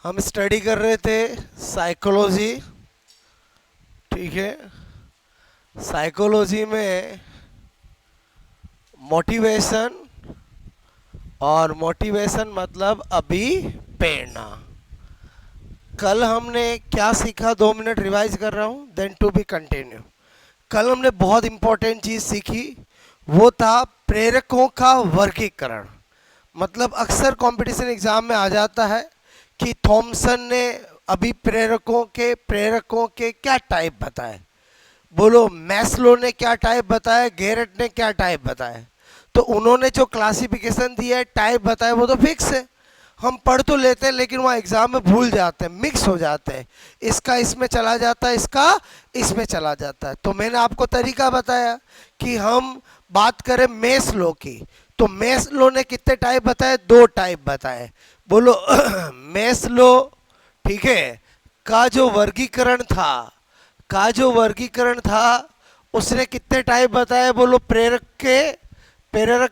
हम स्टडी कर रहे थे साइकोलॉजी। ठीक है, साइकोलॉजी में मोटिवेशन, और मोटिवेशन मतलब अभी प्रेरणा। कल हमने क्या सीखा, 2 मिनट रिवाइज कर रहा हूँ, देन टू बी कंटिन्यू। कल हमने बहुत इंपॉर्टेंट चीज़ सीखी, वो था प्रेरकों का वर्गीकरण। मतलब अक्सर कंपटीशन एग्जाम में आ जाता है कि थॉमसन ने अभी प्रेरकों के क्या टाइप बताए। बोलो, मैस्लो ने क्या टाइप बताया, गेरेट ने क्या टाइप बताया। तो उन्होंने जो क्लासिफिकेशन दिया है, टाइप बताया, वो तो फिक्स है, हम पढ़ तो लेते हैं, लेकिन वहाँ एग्जाम में भूल जाते हैं, मिक्स हो जाते हैं। इसका इसमें चला जाता है, इसका इसमें चला जाता है। तो मैंने आपको तरीका बताया कि हम बात करें मेस्लो की, तो मेस्लो ने कितने टाइप बताए, 2 टाइप बताए। बोलो मेस्लो, ठीक है, का जो वर्गीकरण था, उसने कितने टाइप बताए। बोलो प्रेरक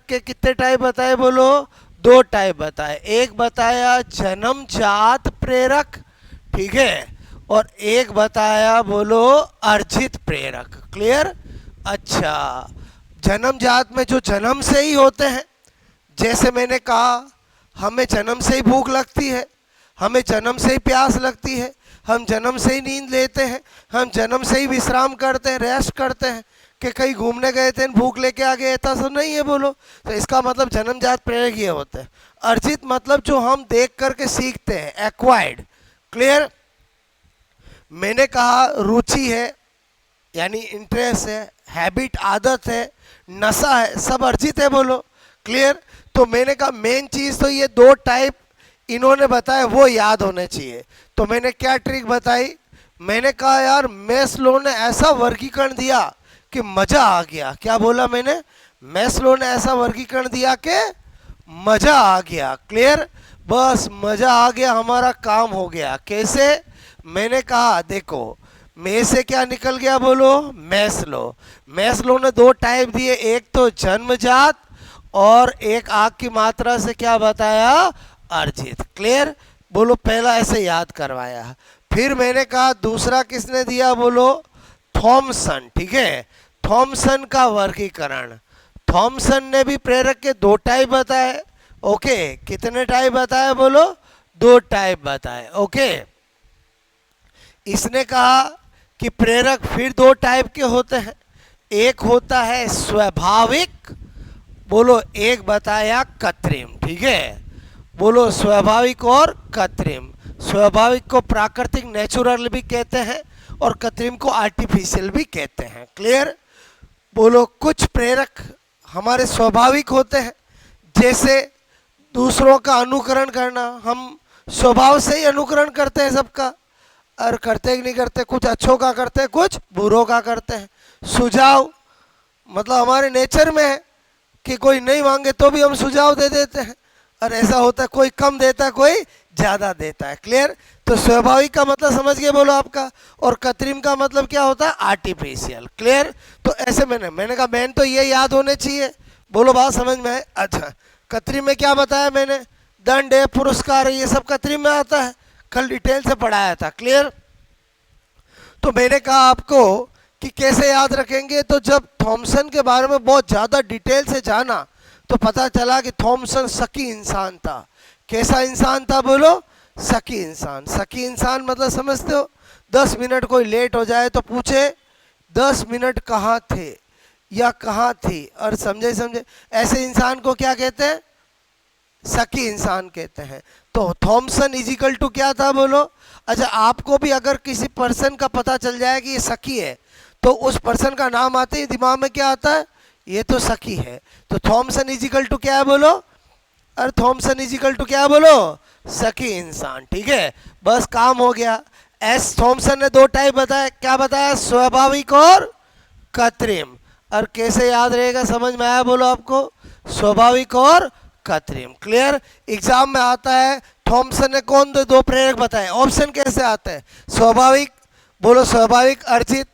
के कितने टाइप बताए, बोलो 2 टाइप बताए। एक बताया जन्मजात प्रेरक, ठीक है, और एक बताया बोलो अर्जित प्रेरक। क्लियर? अच्छा, जन्मजात में जो जन्म से ही होते हैं, जैसे मैंने कहा हमें जन्म से ही भूख लगती है, हमें जन्म से ही प्यास लगती है, हम जन्म से ही नींद लेते हैं, हम जन्म से ही विश्राम करते हैं, रेस्ट करते हैं। कि कहीं घूमने गए थे, भूख लेके आ गए, ऐसा सब नहीं है। बोलो, तो इसका मतलब जन्मजात प्रेरक ये होते हैं। अर्जित मतलब जो हम देख करके सीखते हैं, एक्वायर्ड। क्लियर? मैंने कहा रुचि है, यानी इंटरेस्ट है, हैबिट आदत है, नशा है, सब अर्जित है। बोलो क्लियर? तो मैंने कहा मेन चीज़ तो ये 2 टाइप इन्होंने बताया, वो याद होने चाहिए। तो मैंने क्या ट्रिक बताई, मैंने कहा यार मेस्लो ने ऐसा वर्गीकरण दिया कि मज़ा आ गया। क्या बोला मैंने? मेस्लो ने ऐसा वर्गीकरण दिया कि मज़ा आ गया। क्लियर? बस मज़ा आ गया, हमारा काम हो गया। कैसे? मैंने कहा देखो, में से क्या निकल गया, बोलो मैस्लो ने 2 टाइप दिए, एक तो जन्मजात और एक आग की मात्रा से क्या बताया, अर्जित। क्लियर? बोलो पहला ऐसे याद करवाया। फिर मैंने कहा दूसरा किसने दिया, बोलो थॉमसन। ठीक है, थॉमसन का वर्गीकरण। थॉमसन ने भी प्रेरक के 2 टाइप बताए। ओके, कितने टाइप बताए, बोलो 2 टाइप बताए। ओके, इसने कहा कि प्रेरक फिर 2 टाइप के होते हैं, एक होता है स्वाभाविक, बोलो एक बताया कृत्रिम। ठीक है, बोलो स्वाभाविक और कृत्रिम। स्वाभाविक को प्राकृतिक नेचुरल भी कहते हैं, और कृत्रिम को आर्टिफिशियल भी कहते हैं। क्लियर? बोलो कुछ प्रेरक हमारे स्वाभाविक होते हैं, जैसे दूसरों का अनुकरण करना, हम स्वभाव से ही अनुकरण करते हैं सबका, और करते कि नहीं करते, कुछ अच्छों का करते हैं, कुछ बुरों का करते हैं। सुझाव मतलब हमारे नेचर में है कि कोई नहीं मांगे तो भी हम सुझाव दे देते हैं, और ऐसा होता है कोई कम देता है, कोई ज़्यादा देता है। क्लियर? तो स्वाभाविक का मतलब समझ गए बोलो आपका, और कृत्रिम का मतलब क्या होता है, आर्टिफिशियल। क्लियर? तो ऐसे मैंने कहा मैन तो ये याद होने चाहिए। बोलो बात समझ में है? अच्छा, कृत्रिम में क्या बताया मैंने, दंड है, पुरस्कार है, ये सब कृत्रिम में आता है, कल डिटेल से पढ़ाया था। क्लियर? तो मैंने कहा आपको कि कैसे याद रखेंगे, तो जब थॉमसन के बारे में बहुत ज़्यादा डिटेल से जाना, तो पता चला कि थॉमसन शकी इंसान था। कैसा इंसान था, बोलो शकी इंसान। शकी इंसान मतलब समझते हो, 10 मिनट कोई लेट हो जाए तो पूछे 10 मिनट कहाँ थे या कहाँ थी, और समझे ऐसे इंसान को क्या कहते हैं, शकी इंसान कहते हैं। तो थॉमसन इजिकल टू क्या था, बोलो। अच्छा, आपको भी अगर किसी पर्सन का पता चल जाए कि ये शकी है, तो उस पर्सन का नाम आते ही दिमाग में क्या आता है, ये तो शकी है। तो थॉमसन इजिकल टू क्या है, बोलो, और थॉमसन इजिकल टू क्या है, बोलो, शकी इंसान। ठीक है, बस काम हो गया। एस थॉमसन ने 2 टाइप बताया, क्या बताया, स्वाभाविक और कृत्रिम। और कैसे याद रहेगा, समझ में आया बोलो आपको, स्वाभाविक और कृत्रिम। क्लियर? एग्जाम में आता है थॉमसन ने कौन 2 प्रेरक बताए, ऑप्शन कैसे आता है, स्वाभाविक, बोलो स्वाभाविक अर्जित,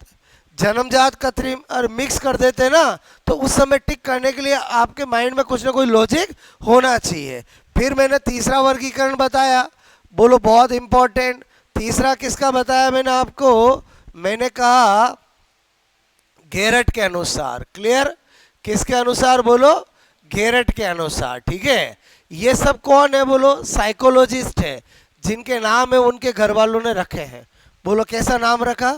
जन्मजात कृत्रिम, और मिक्स कर देते हैं ना, तो उस समय टिक करने के लिए आपके माइंड में कुछ ना कोई लॉजिक होना चाहिए। फिर मैंने तीसरा वर्गीकरण बताया, बोलो बहुत इंपॉर्टेंट। तीसरा किसका बताया मैंने आपको, मैंने कहा गेरट के अनुसार। क्लियर, किसके अनुसार बोलो, गेरट के अनुसार। ठीक है, ये सब कौन है बोलो, साइकोलॉजिस्ट है, जिनके नाम है उनके घर वालों ने रखे हैं। बोलो कैसा नाम रखा,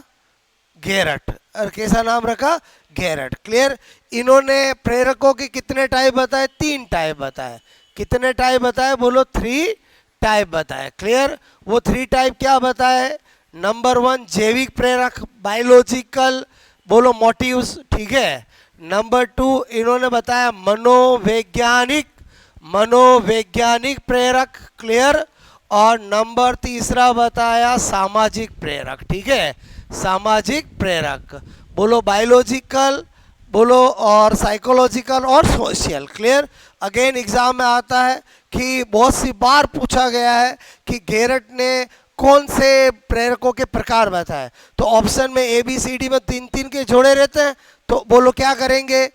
गेरट। और कैसा नाम रखा, गेरट। क्लियर, इन्होंने प्रेरकों के कितने टाइप बताए, 3 टाइप बताए। कितने टाइप बताए बोलो, 3 टाइप बताए। क्लियर, वो 3 टाइप क्या बताए, नंबर 1 जैविक प्रेरक, बायोलॉजिकल बोलो मोटिव्स। ठीक है, नंबर 2 इन्होंने बताया मनोवैज्ञानिक, मनोवैज्ञानिक प्रेरक। क्लियर, और नंबर तीसरा बताया सामाजिक प्रेरक। ठीक है, सामाजिक प्रेरक बोलो बायोलॉजिकल बोलो और साइकोलॉजिकल और सोशल। क्लियर, अगेन एग्जाम में आता है कि बहुत सी बार पूछा गया है कि गेरट ने कौन से प्रेरकों के प्रकार बताए, तो ऑप्शन में ए बी सी डी में 3-3 के जोड़े रहते हैं। तो बोलो क्या करेंगे,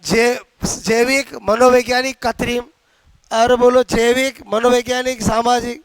जैविक मनोवैज्ञानिक कृत्रिम, और बोलो जैविक मनोवैज्ञानिक सामाजिक,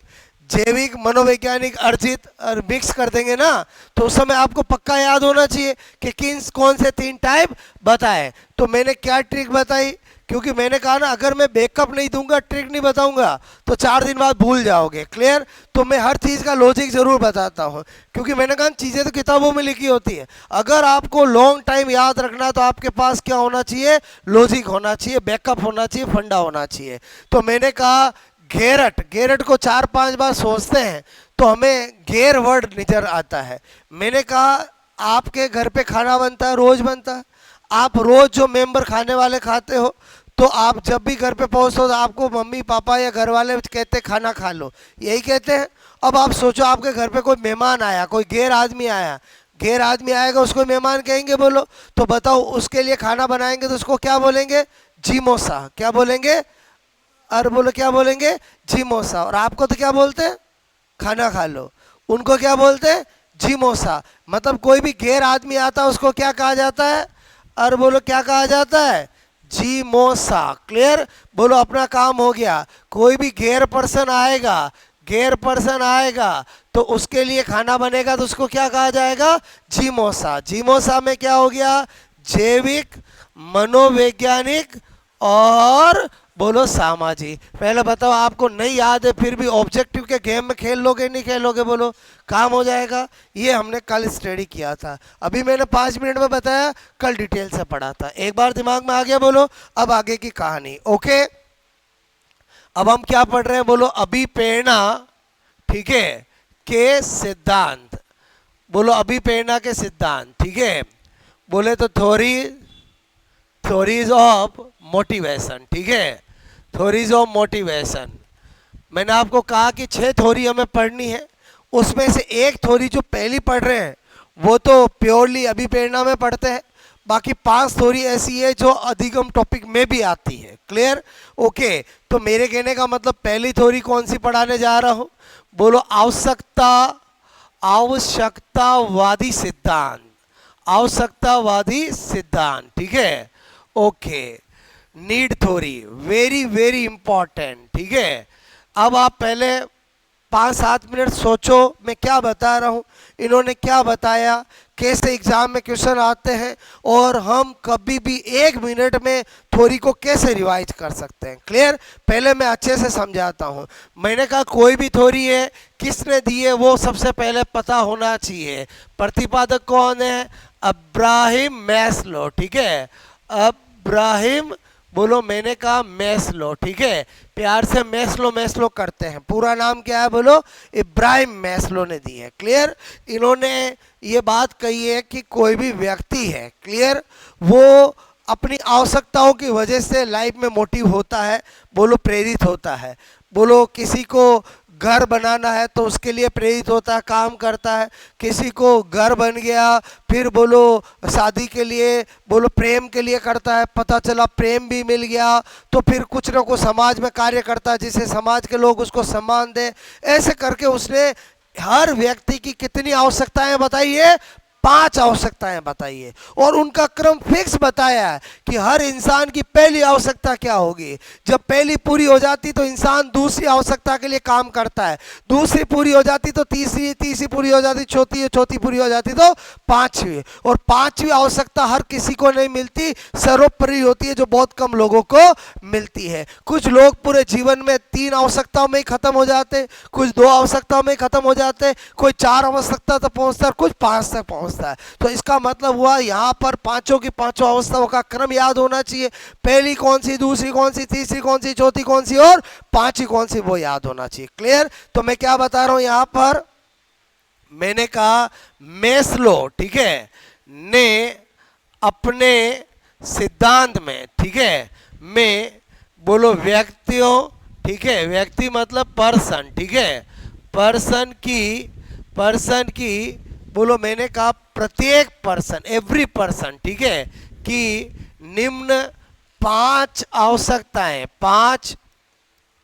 जैविक मनोवैज्ञानिक अर्जित, और मिक्स कर देंगे ना, तो उस समय आपको पक्का याद होना चाहिए कि किन कौन से 3 टाइप बताए। तो मैंने क्या ट्रिक बताई, क्योंकि मैंने कहा ना अगर मैं बैकअप नहीं दूंगा, ट्रिक नहीं बताऊंगा, तो 4 दिन बाद भूल जाओगे। क्लियर, तो मैं हर चीज़ का लॉजिक जरूर बताता हूँ, क्योंकि मैंने कहा चीज़ें तो किताबों में लिखी होती है। अगर आपको लॉन्ग टाइम याद रखना तो आपके पास क्या होना चाहिए, लॉजिक होना चाहिए, बैकअप होना चाहिए, फंडा होना चाहिए। तो मैंने कहा गेरट, गेरट को 4-5 बार सोचते हैं तो हमें गेर वर्ड नजर आता है। मैंने कहा आपके घर पे खाना बनता है, रोज बनता है, आप रोज जो मेंबर खाने वाले खाते हो, तो आप जब भी घर पे पहुंचते हो तो आपको मम्मी पापा या घर वाले कहते खाना खा लो, यही कहते हैं। अब आप सोचो आपके घर पे कोई मेहमान आया, कोई गैर आदमी आया, गैर आदमी आएगा उसको मेहमान कहेंगे बोलो, तो बताओ उसके लिए खाना बनाएंगे तो उसको क्या बोलेंगे, जीमोसा। क्या बोलेंगे, और बोलो क्या बोलेंगे, जीमोसा। और आपको तो क्या बोलते हैं, खाना खा लो। उनको क्या बोलते हैं, जीमोसा। मतलब कोई भी गैर आदमी आता है उसको क्या कहा जाता है, और बोलो क्या कहा जाता है, जीमोसा। क्लियर, बोलो अपना काम हो गया। कोई भी गैर पर्सन आएगा, गैर पर्सन आएगा तो उसके लिए खाना बनेगा तो उसको क्या कहा जाएगा, जीमोसा। जीमोसा में क्या हो गया, जैविक मनोवैज्ञानिक और बोलो सामाजिक। पहले बताओ आपको नहीं याद है फिर भी ऑब्जेक्टिव के गेम में खेल लोगे नहीं खेलोगे, बोलो काम हो जाएगा। ये हमने कल स्टडी किया था, अभी मैंने 5 मिनट में बताया, कल डिटेल से पढ़ा था, एक बार दिमाग में आ गया बोलो। अब आगे की कहानी। ओके, अब हम क्या पढ़ रहे हैं बोलो, अभिप्रेरणा। ठीक है, के सिद्धांत। बोलो अभिप्रेरणा के सिद्धांत। ठीक है, बोले तो थ्योरीज ऑफ मोटिवेशन। ठीक है, थ्योरीज ऑफ मोटिवेशन। मैंने आपको कहा कि 6 थ्योरी हमें पढ़नी है, उसमें से एक थ्योरी जो पहली पढ़ रहे हैं वो तो प्योरली अभिप्रेरणा में पढ़ते हैं, बाकी 5 थ्योरी ऐसी है जो अधिगम टॉपिक में भी आती है। Clear, okay. तो मेरे कहने का मतलब पहली थ्योरी कौन सी पढ़ाने जा रहा हूँ, बोलो आवश्यकतावादी सिद्धांत। आवश्यकतावादी सिद्धांत। ठीक है, okay. Need theory, very very important. ठीक है, अब आप पहले 5-7 मिनट सोचो मैं क्या बता रहा हूँ, इन्होंने क्या बताया, कैसे एग्जाम में क्वेश्चन आते हैं, और हम कभी भी 1 मिनट में थ्योरी को कैसे रिवाइज कर सकते हैं। क्लियर, पहले मैं अच्छे से समझाता हूँ। मैंने कहा कोई भी थ्योरी है, किसने दी है वो सबसे पहले पता होना चाहिए। प्रतिपादक कौन है, अब्राहिम मैस्लो। ठीक है, अब्राहिम बोलो, मैंने कहा मैस्लो। ठीक है, प्यार से मैस्लो मैस्लो करते हैं, पूरा नाम क्या है बोलो, इब्राहिम मैस्लो ने दी है। क्लियर, इन्होंने ये बात कही है कि कोई भी व्यक्ति है, क्लियर, वो अपनी आवश्यकताओं की वजह से लाइफ में मोटिव होता है, बोलो प्रेरित होता है। बोलो किसी को घर बनाना है तो उसके लिए प्रेरित होता है, काम करता है। किसी को घर बन गया, फिर बोलो शादी के लिए, बोलो प्रेम के लिए करता है, पता चला प्रेम भी मिल गया तो फिर कुछ ना कुछ समाज में कार्य करता है जिससे समाज के लोग उसको सम्मान दे। ऐसे करके उसने हर व्यक्ति की कितनी आवश्यकताएं बताई है, 5 आवश्यकताएं बताइए और उनका क्रम फिक्स बताया है कि हर इंसान की पहली आवश्यकता क्या होगी। जब पहली पूरी हो जाती तो इंसान दूसरी आवश्यकता के लिए काम करता है, दूसरी पूरी हो जाती तो तीसरी, तीसरी पूरी हो जाती चौथी, चौथी पूरी हो जाती तो पांचवी, और पांचवी आवश्यकता हर किसी को नहीं मिलती, सर्वोपरि होती है जो बहुत कम लोगों को मिलती है। कुछ लोग पूरे जीवन में 3 आवश्यकताओं में ही खत्म हो जाते, कुछ 2 आवश्यकताओं में ही खत्म हो जाते, कोई 4 आवश्यकता तक पहुंचता है, कुछ 5 तक पहुंचता है। तो इसका मतलब हुआ यहाँ पर पांचों की पांचों अवस्थाओं का क्रम याद होना चाहिए। पहली कौन सी, दूसरी कौन सी, तीसरी कौन सी, चौथी कौन सी और पांचवी कौन सी, वो याद होना चाहिए। क्लियर? तो मैं क्या बता रहा हूं यहाँ पर, मैंने कहा मेस्लो, ठीक है, ने अपने सिद्धांत में, ठीक है, में बोलो व्यक्तियों, ठीक है, व्यक्ति मतलब पर्सन, ठीक है, पर्सन की बोलो, मैंने कहा प्रत्येक पर्सन, एवरी पर्सन, ठीक है, कि निम्न 5 आवश्यकताएं, 5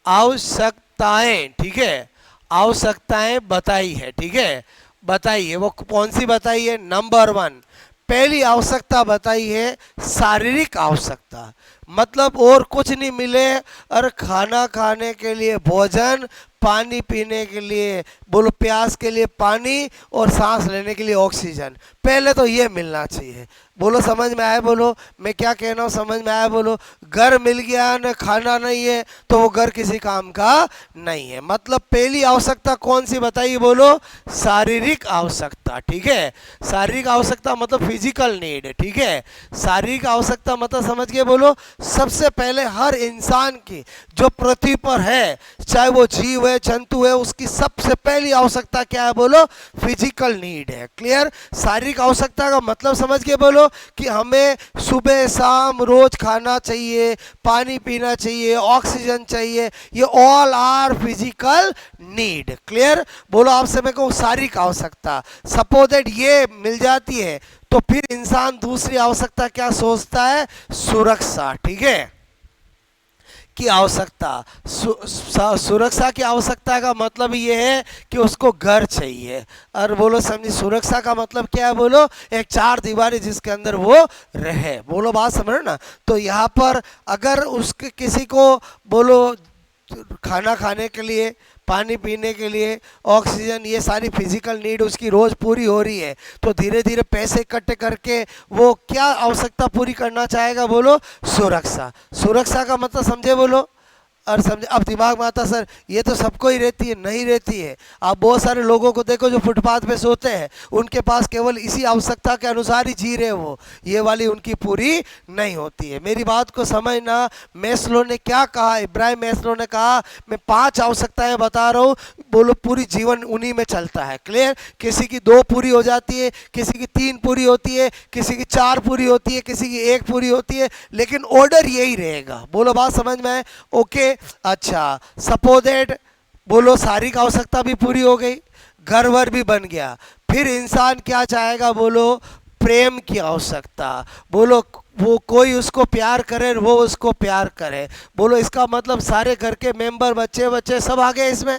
आवश्यकताएं, ठीक है, आवश्यकताएं बताई है, ठीक है, बताई है। वो कौन सी बताई है? नंबर 1, पहली आवश्यकता बताई है शारीरिक आवश्यकता, मतलब और कुछ नहीं मिले, और खाना खाने के लिए भोजन, पानी पीने के लिए बोलो, प्यास के लिए पानी, और सांस लेने के लिए ऑक्सीजन, पहले तो ये मिलना चाहिए। बोलो समझ में आया? बोलो मैं क्या कह रहा हूँ, समझ में आया? बोलो घर मिल गया न खाना नहीं है तो वो घर किसी काम का नहीं है। मतलब पहली आवश्यकता कौन सी बताइए? बोलो शारीरिक आवश्यकता, ठीक है, शारीरिक आवश्यकता मतलब फिजिकल नीड, ठीक है, शारीरिक आवश्यकता मतलब समझ के बोलो, सबसे पहले हर इंसान की जो पृथ्वी पर है, चाहे वो जीव है, जंतु है, उसकी सबसे पहली आवश्यकता क्या है? बोलो फिजिकल नीड है। क्लियर? शारीरिक आवश्यकता का मतलब समझ के बोलो कि हमें सुबह शाम रोज खाना चाहिए, पानी पीना चाहिए, ऑक्सीजन चाहिए, ये all are physical need. Clear? बोलो आपसे मैं कहूँ शारीरिक आवश्यकता, सपोज दैट ये मिल जाती है तो फिर इंसान दूसरी आवश्यकता क्या सोचता है? सुरक्षा, ठीक है, की आवश्यकता। सुरक्षा की आवश्यकता का मतलब ये है कि उसको घर चाहिए। और बोलो समझिए सुरक्षा का मतलब क्या है? बोलो एक 4 दीवारी जिसके अंदर वो रहे। बोलो बात समझ रहे ना? तो यहाँ पर अगर उसके किसी को बोलो खाना खाने के लिए, पानी पीने के लिए, ऑक्सीजन, ये सारी फिजिकल नीड उसकी रोज़ पूरी हो रही है, तो धीरे धीरे पैसे इकट्ठे करके वो क्या आवश्यकता पूरी करना चाहेगा? बोलो सुरक्षा। सुरक्षा का मतलब समझे? बोलो और समझे? अब दिमाग में आता सर ये तो सबको ही रहती है, नहीं रहती है। आप बहुत सारे लोगों को देखो जो फुटपाथ पे सोते हैं, उनके पास केवल इसी आवश्यकता के अनुसार ही जी रहे वो, ये वाली उनकी पूरी नहीं होती है। मेरी बात को समझना। मैस्लो ने क्या कहा? इब्राहिम मैस्लो ने कहा मैं 5 आवश्यकताएं बता रहा हूँ, बोलो पूरी जीवन उन्हीं में चलता है। क्लियर? किसी की 2 पूरी हो जाती है, किसी की 3 पूरी होती है, किसी की 4 पूरी होती है, किसी की 1 पूरी होती है, लेकिन ऑर्डर यही रहेगा। बोलो बात समझ में आए? ओके, अच्छा सपोज दैट बोलो शारीरिक आवश्यकता भी पूरी हो गई, घर वर भी बन गया, फिर इंसान क्या चाहेगा? बोलो प्रेम की आवश्यकता। बोलो वो कोई उसको प्यार करे, वो उसको प्यार करे। बोलो इसका मतलब सारे घर के मेंबर, बच्चे बच्चे सब आ गए इसमें।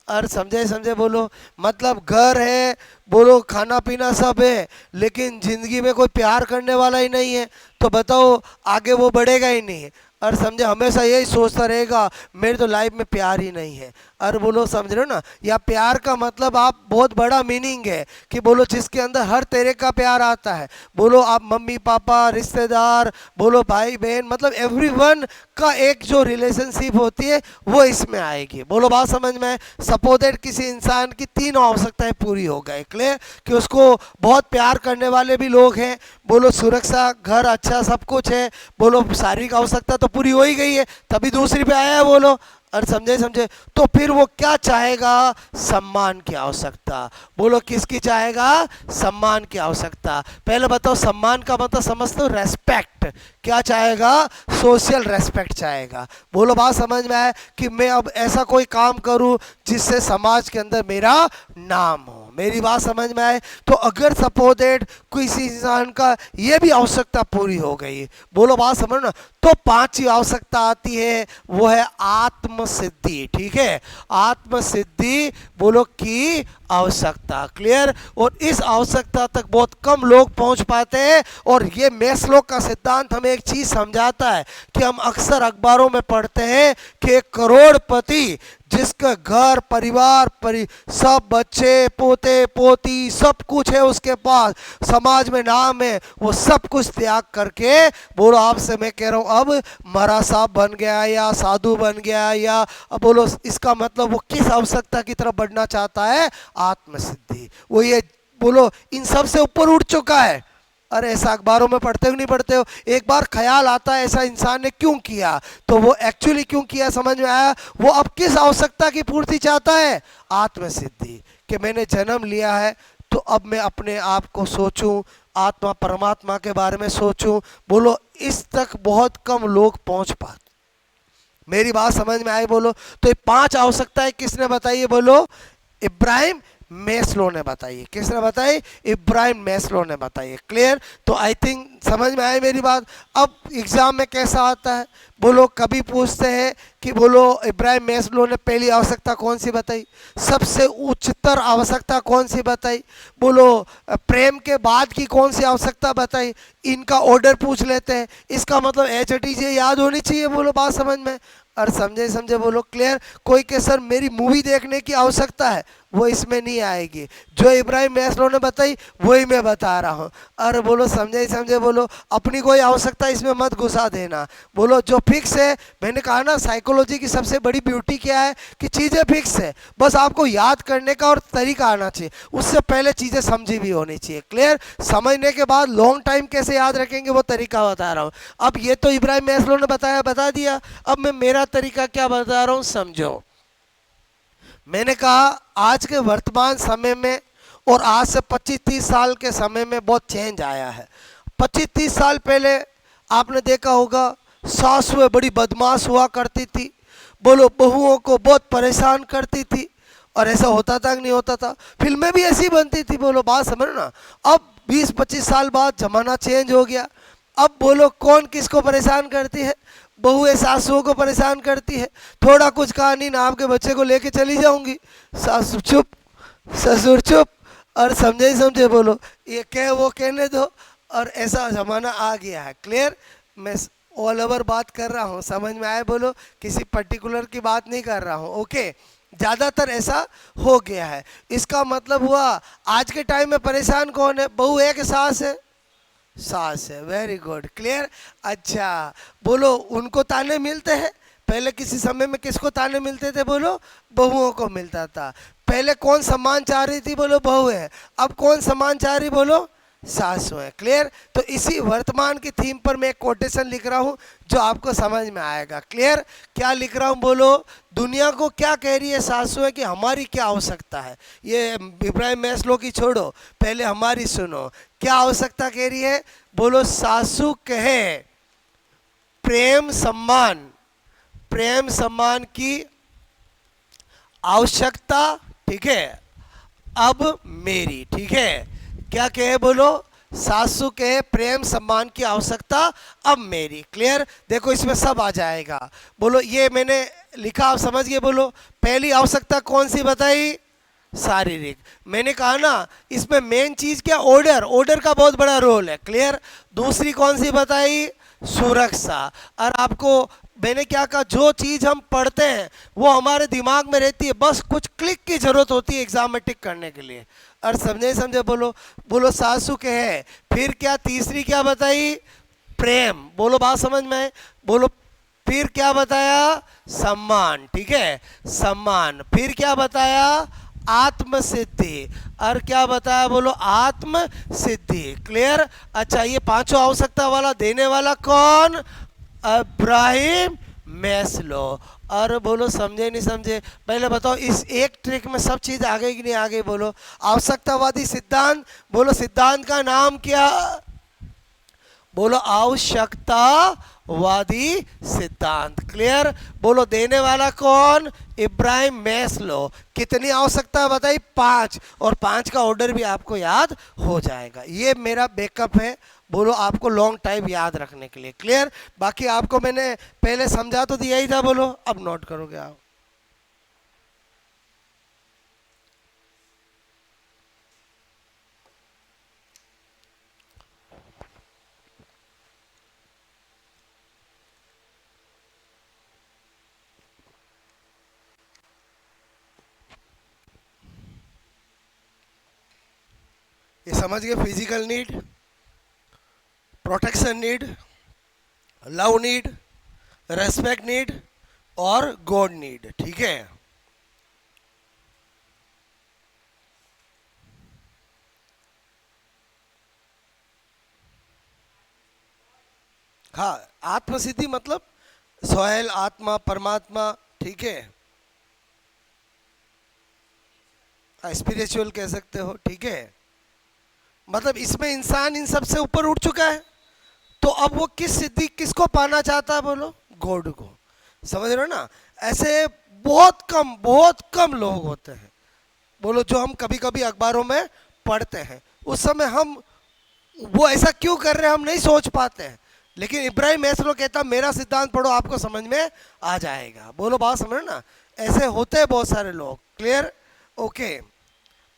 और समझे? समझे? बोलो मतलब घर है, बोलो खाना पीना सब है, लेकिन जिंदगी में कोई प्यार करने वाला ही नहीं है, तो बताओ आगे वो बढ़ेगा ही नहीं। और समझे? हमेशा यही सोचता रहेगा मेरी तो लाइफ में प्यार ही नहीं है। और बोलो समझ रहे हो ना? या प्यार का मतलब आप बहुत बड़ा मीनिंग है कि बोलो जिसके अंदर हर तरह का प्यार आता है। बोलो आप मम्मी पापा, रिश्तेदार, बोलो भाई बहन, मतलब एवरीवन का एक जो रिलेशनशिप होती है वो इसमें आएगी। बोलो बात समझ में? सपोज दैट किसी इंसान की 3 आवश्यकताएं पूरी हो गए। क्लियर? कि उसको बहुत प्यार करने वाले भी लोग हैं, बोलो सुरक्षा, घर अच्छा सब कुछ है, बोलो शारीरिक आवश्यकता तो पूरी हो ही गई है, तभी दूसरी पे आया है। बोलो और समझे? समझे? तो फिर वो क्या चाहेगा? सम्मान की आवश्यकता। बोलो किसकी चाहेगा? सम्मान की आवश्यकता। पहले बताओ सम्मान का मतलब समझते हो? रेस्पेक्ट। क्या चाहेगा? सोशल रेस्पेक्ट चाहेगा। बोलो बात समझ में आए? कि मैं अब ऐसा कोई काम करूं जिससे समाज के अंदर मेरा नाम हो, मेरी बात समझ में आए? तो अगर सपोज दैट किसी इंसान का ये भी आवश्यकता पूरी हो गई, बोलो बात समझ ना, तो पांचवी आवश्यकता आती है, वो है आत्म सिद्धि। ठीक है, आत्म सिद्धि बोलो की आवश्यकता। क्लियर? और इस आवश्यकता तक बहुत कम लोग पहुंच पाते हैं। और ये मैस्लो का सिद्धांत हमें एक चीज समझाता है कि हम अक्सर अखबारों में पढ़ते हैं कि एक करोड़पति जिसका घर परिवार सब बच्चे पोते पोती सब कुछ है उसके पास, समाज में नाम है, वो सब कुछ त्याग करके बोलो आपसे मैं कह रहा हूं अब मरा साहब बन गया या साधु बन गया, या अब बोलो इसका मतलब वो किस आवश्यकता की तरफ बढ़ना चाहता है? आत्मसिद्धि। वो ये बोलो इन सब से ऊपर उठ चुका है। अरे ऐसा अखबारों में पढ़ते हो नहीं पढ़ते हो? एक बार ख्याल आता है ऐसा इंसान ने क्यों किया, तो वो एक्चुअली क्यों किया समझ में आया? वो अब किस आवश्यकता की पूर्ति चाहता है? आत्मसिद्धि। कि मैंने जन्म लिया है तो अब मैं अपने आप को सोचूं, आत्मा परमात्मा के बारे में सोचूं। बोलो इस तक बहुत कम लोग पहुंच पाते। मेरी बात समझ में आई? बोलो तो ये 5 आवश्यकताएं किसने बताई है? बोलो इब्राहिम मैस्लो ने बताई। किसने बताई? इब्राहिम मैस्लो ने बताई। क्लियर? तो आई थिंक समझ में आई मेरी बात। अब एग्जाम में कैसा आता है? बोलो कभी पूछते हैं कि बोलो इब्राहिम मैस्लो ने पहली आवश्यकता कौन सी बताई, सबसे उच्चतर आवश्यकता कौन सी बताई, बोलो प्रेम के बाद की कौन सी आवश्यकता बताई, इनका ऑर्डर पूछ लेते हैं। इसका मतलब एच याद होनी चाहिए। बोलो बात समझ में? और समझे बोलो क्लियर? कोई के सर मेरी मूवी देखने की आवश्यकता है, वो इसमें नहीं आएगी। जो इब्राहिम मैस्लो ने बताई वही मैं बता रहा हूँ। अरे बोलो समझे बोलो अपनी कोई आवश्यकता इसमें मत घुसा देना। बोलो जो फिक्स है, मैंने कहा ना साइकोलॉजी की सबसे बड़ी ब्यूटी क्या है कि चीज़ें फिक्स है, बस आपको याद करने का और तरीका आना चाहिए। उससे पहले चीज़ें समझी भी होनी चाहिए। क्लियर? समझने के बाद लॉन्ग टाइम कैसे याद रखेंगे वो तरीका बता रहा हूँ। अब ये तो इब्राहिम मैस्लो ने बताया, बता दिया। अब मैं मेरा तरीका क्या बता रहा हूँ समझो। मैंने कहा आज के वर्तमान समय में और आज से 25-30 साल के समय में बहुत चेंज आया है। 25-30 साल पहले आपने देखा होगा सासुएं बड़ी बदमाश हुआ करती थी, बोलो बहुओं को बहुत परेशान करती थी। और ऐसा होता था कि नहीं होता था? फिल्में भी ऐसी बनती थी। बोलो बात समझ ना। अब 20-25 साल बाद जमाना चेंज हो गया। अब बोलो कौन किसको परेशान करती है? बहुएं सासुओं को परेशान करती है। थोड़ा कुछ कहा नहीं ना आपके बच्चे को लेके चली जाऊंगी, सासू चुप ससुर चुप। और समझे बोलो ये कह वो कहने दो। और ऐसा ज़माना आ गया है। क्लियर? मैं ऑल ओवर बात कर रहा हूँ, समझ में आए? बोलो किसी पर्टिकुलर की बात नहीं कर रहा हूँ। ओके, ज़्यादातर ऐसा हो गया है। इसका मतलब हुआ आज के टाइम में परेशान कौन है? बहू है कि सास है? सास है। Very good. क्लियर? अच्छा बोलो उनको ताने मिलते हैं। पहले किसी समय में किसको ताने मिलते थे? बोलो बहुओं को मिलता था। पहले कौन सम्मान चाह रही थी? बोलो बहू है। अब कौन सम्मान चाह रही? बोलो सासू है। क्लियर? तो इसी वर्तमान की थीम पर मैं एक कोटेशन लिख रहा हूँ जो आपको समझ में आएगा। क्लियर? क्या लिख रहा हूँ? बोलो दुनिया को क्या कह रही है सासू है कि हमारी क्या आवश्यकता है। ये इब्राहिम मैस्लो की छोड़ो, पहले हमारी सुनो। क्या आवश्यकता कह रही है? बोलो सासू कहे प्रेम सम्मान की आवश्यकता। ठीक है? अब मेरी। ठीक है? क्या कहे? बोलो सासू के प्रेम सम्मान की आवश्यकता अब मेरी। क्लियर? देखो इसमें सब आ जाएगा। बोलो ये मैंने लिखा, आप समझ गए? बोलो पहली आवश्यकता कौन सी बताई? शारीरिक। मैंने कहा ना इसमें मेन चीज क्या? ऑर्डर का बहुत बड़ा रोल है। क्लियर? दूसरी कौन सी बताई? सुरक्षा। और आपको मैंने क्या कहा, जो चीज़ हम पढ़ते हैं वो हमारे दिमाग में रहती है, बस कुछ क्लिक की जरूरत होती है एग्जाम में टिक करने के लिए। और समझे बोलो सासू के है। फिर क्या तीसरी क्या बताई? प्रेम। बोलो बात समझ में है? बोलो फिर क्या बताया? सम्मान। ठीक है? सम्मान। फिर क्या बताया? आत्म सिद्धि। और क्या बताया? बोलो आत्म सिद्धि। क्लियर? अच्छा ये पांचों आवश्यकता वाला देने वाला कौन? इब्राहिम मैस्लो। और बोलो समझे नहीं समझे? पहले बताओ इस एक ट्रिक में सब चीज आ गई कि नहीं आ गई? बोलो आवश्यकतावादी सिद्धांत। बोलो सिद्धांत का नाम क्या? बोलो आवश्यकता वादी सिद्धांत। क्लियर? बोलो देने वाला कौन? इब्राहिम मैस्लो। कितनी आवश्यकता है बताइए? 5, और 5 का ऑर्डर भी आपको याद हो जाएगा। ये मेरा बैकअप है, बोलो आपको लॉन्ग टाइम याद रखने के लिए। क्लियर? बाकी आपको मैंने पहले समझा तो दिया ही था, बोलो अब नोट करोगे आप। ये समझ गए? Physical need, protection need, love need, respect need और गॉड नीड। ठीक है? हाँ, आत्मसिद्धि मतलब सोहेल, आत्मा, परमात्मा। ठीक है? स्पिरिचुअल कह सकते हो। ठीक है? मतलब इसमें इंसान इन सब से ऊपर उठ चुका है, तो अब वो किस सिद्धि, किसको पाना चाहता है? बोलो गॉड को। समझ रहे हो ना? ऐसे बहुत कम लोग होते हैं, बोलो जो हम कभी कभी अखबारों में पढ़ते हैं, उस समय हम वो ऐसा क्यों कर रहे हैं हम नहीं सोच पाते हैं। लेकिन इब्राहिम मैस्लो कहता मेरा सिद्धांत पढ़ो, आपको समझ में आ जाएगा। बोलो बात समझ रहे हो ना? ऐसे होते हैं बहुत सारे लोग। क्लियर? ओके।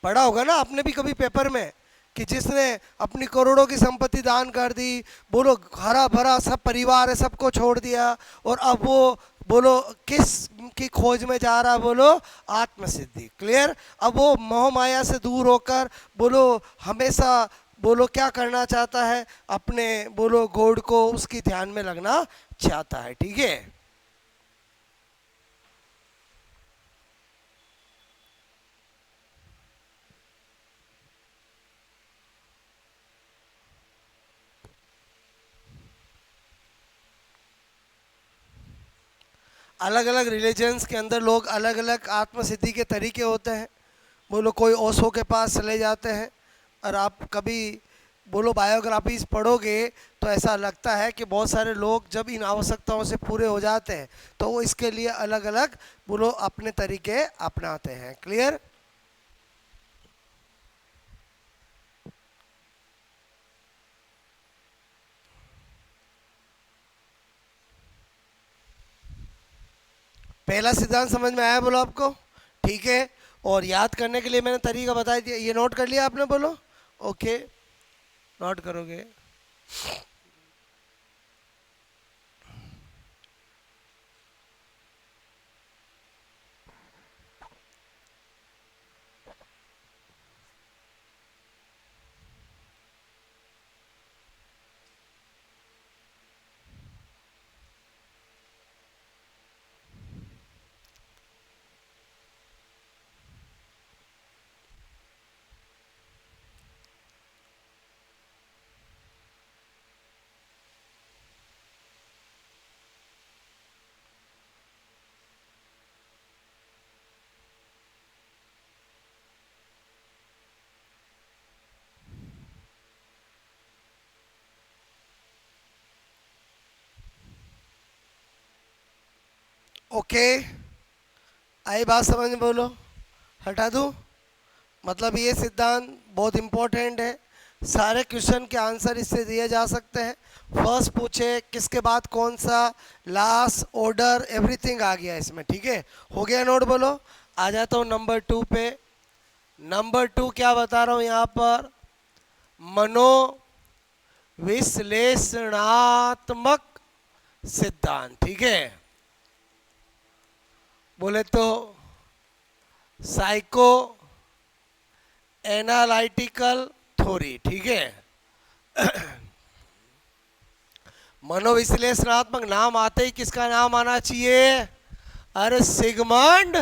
पढ़ा होगा ना आपने भी कभी पेपर में कि जिसने अपनी करोड़ों की संपत्ति दान कर दी, बोलो हरा भरा सब परिवार है, सबको छोड़ दिया, और अब वो बोलो किस की खोज में जा रहा है? बोलो आत्मसिद्धि। क्लियर? अब वो मोह माया से दूर होकर बोलो हमेशा बोलो क्या करना चाहता है? अपने बोलो गॉड को, उसकी ध्यान में लगना चाहता है। ठीक है? अलग अलग रिलीजन्स के अंदर लोग अलग अलग आत्मसिद्धि के तरीके होते हैं। बोलो कोई ओशो के पास चले जाते हैं, और आप कभी बोलो बायोग्राफीज पढ़ोगे तो ऐसा लगता है कि बहुत सारे लोग जब इन आवश्यकताओं से पूरे हो जाते हैं तो वो इसके लिए अलग अलग बोलो अपने तरीके अपनाते हैं। क्लियर? पहला सिद्धांत समझ में आया? बोलो आपको? ठीक है? और याद करने के लिए मैंने तरीका बता दिया, ये नोट कर लिया आपने? बोलो ओके, नोट करोगे? ओके, आई बात समझ में? बोलो हटा दूं? मतलब ये सिद्धांत बहुत इंपॉर्टेंट है, सारे क्वेश्चन के आंसर इससे दिए जा सकते हैं। फर्स्ट पूछे किसके बाद कौन सा, लास्ट, ऑर्डर, एवरीथिंग आ गया इसमें। ठीक है? हो गया नोट? बोलो आ जाता हूँ नंबर 2 पे। नंबर 2 क्या बता रहा हूँ यहाँ पर? मनोविश्लेषणात्मक सिद्धांत। ठीक है? बोले तो साइको एनालिटिकल थ्योरी। ठीक है? मनोविश्लेषणात्मक, नाम आते ही किसका नाम आना चाहिए? अरे सिगमंड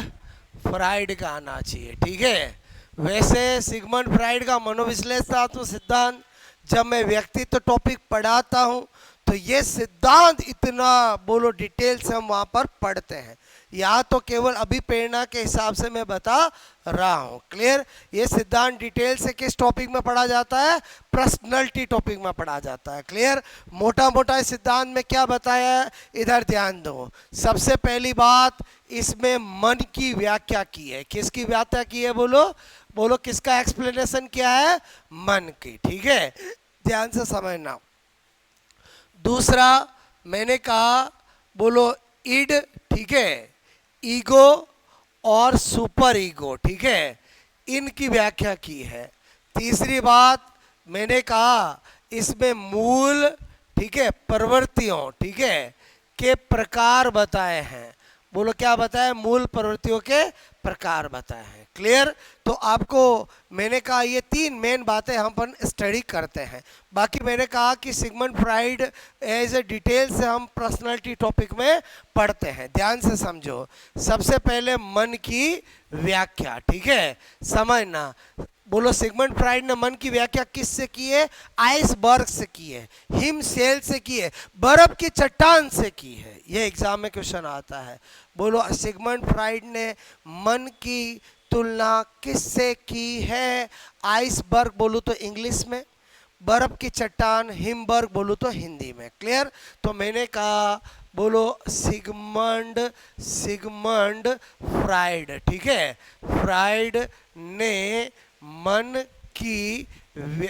फ्राइड का आना चाहिए। ठीक है? वैसे सिगमंड फ्राइड का मनोविश्लेषणात्मक सिद्धांत जब मैं व्यक्तित्व टॉपिक पढ़ाता हूँ तो ये सिद्धांत इतना बोलो डिटेल से हम वहाँ पर पढ़ते हैं। यहाँ तो केवल अभिप्रेरणा के हिसाब से मैं बता रहा हूँ। क्लियर? ये सिद्धांत डिटेल से किस टॉपिक में पढ़ा जाता है? पर्सनैलिटी टॉपिक में पढ़ा जाता है। क्लियर? मोटा मोटा इस सिद्धांत में क्या बताया है, इधर ध्यान दो। सबसे पहली बात, इसमें मन की व्याख्या की है। किसकी व्याख्या की है? बोलो बोलो, किसका एक्सप्लेनेशन किया है? मन की। ठीक है, ध्यान से समझना। दूसरा मैंने कहा, बोलो इड, ठीक है, ईगो और सुपर ईगो, ठीक है, इनकी व्याख्या की है। तीसरी बात मैंने कहा, इसमें मूल, ठीक है, प्रवृत्तियों, ठीक है, के प्रकार बताए हैं। बोलो क्या बताए? मूल प्रवृत्तियों के प्रकार बताए हैं। क्लियर? तो आपको मैंने कहा ये तीन मेन बातें हम अपन स्टडी करते हैं। बाकी मैंने कहा कि Sigmund Freud as a detail से हम पर्सनालिटी टॉपिक में पढ़ते हैं। ध्यान से समझो। सबसे पहले मन की व्याख्या, ठीक है, समझना। बोलो सिगमंड फ्राइड ने मन की व्याख्या किससे की है? आइसबर्ग से की है, हिम सेल से की है, बर्फ की चट्टान से की है। ये एग्जाम में क्वेश्चन आता है। बोलो सिगमंड फ्राइड ने मन की तुलना किससे की है? आइसबर्ग बोलूँ तो इंग्लिश में, बर्फ की चट्टान हिमबर्ग बोलूँ तो हिंदी में। क्लियर? तो मैंने कहा, बोलो सिगमंड फ्राइड, ठीक है, फ्राइड ने मन की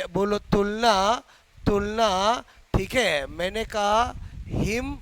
बोलो तुलना, ठीक है, मैंने कहा हिम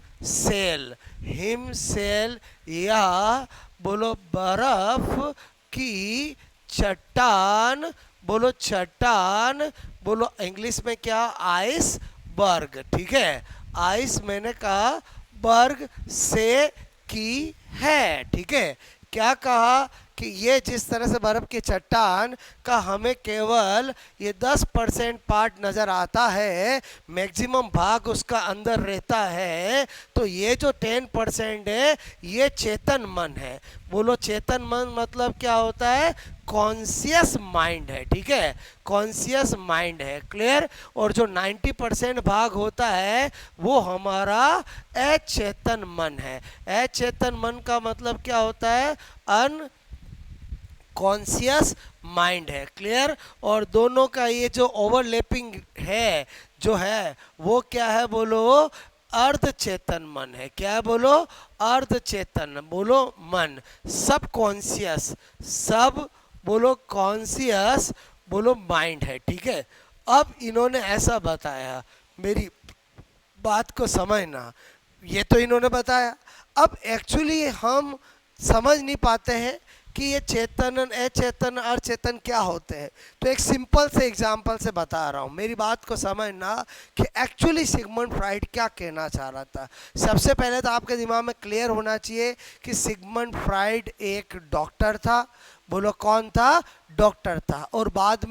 सेल या बोलो बर्फ की चट्टान, बोलो चट्टान, बोलो इंग्लिश में क्या? आइस बर्ग, ठीक है, आइस मैंने कहा बर्ग से की है। ठीक है, क्या कहा कि ये जिस तरह से बर्फ की चट्टान का हमें केवल ये 10% पार्ट नज़र आता है, मैक्सिमम भाग उसका अंदर रहता है, तो ये जो 10% है ये चेतन मन है। बोलो चेतन मन मतलब क्या होता है? कॉन्शियस माइंड है। ठीक है, कॉन्शियस माइंड है। क्लियर? और जो 90% भाग होता है वो हमारा अचेतन मन है। अचेतन मन का मतलब क्या होता है? कॉन्शियस माइंड है। क्लियर? और दोनों का ये जो ओवरलैपिंग है जो है वो क्या है? बोलो अर्ध चेतन मन है। क्या है? बोलो अर्ध चेतन, बोलो मन, सब कॉन्शियस, सब बोलो कॉन्शियस, बोलो माइंड है। ठीक है, अब इन्होंने ऐसा बताया, मेरी बात को समझना, ये तो इन्होंने बताया। अब एक्चुअली हम समझ नहीं पाते हैं कि ये चेतन, अचेतन, अचेतन क्या होते हैं। तो एक सिंपल से एग्जांपल से बता रहा हूँ, मेरी बात को समझना कि एक्चुअली सिगमंड फ्राइड क्या कहना चाह रहा था। सबसे पहले तो आपके दिमाग में क्लियर होना चाहिए कि सिगमंड फ्राइड एक डॉक्टर था। बोलो कौन था? डॉक्टर था। और बाद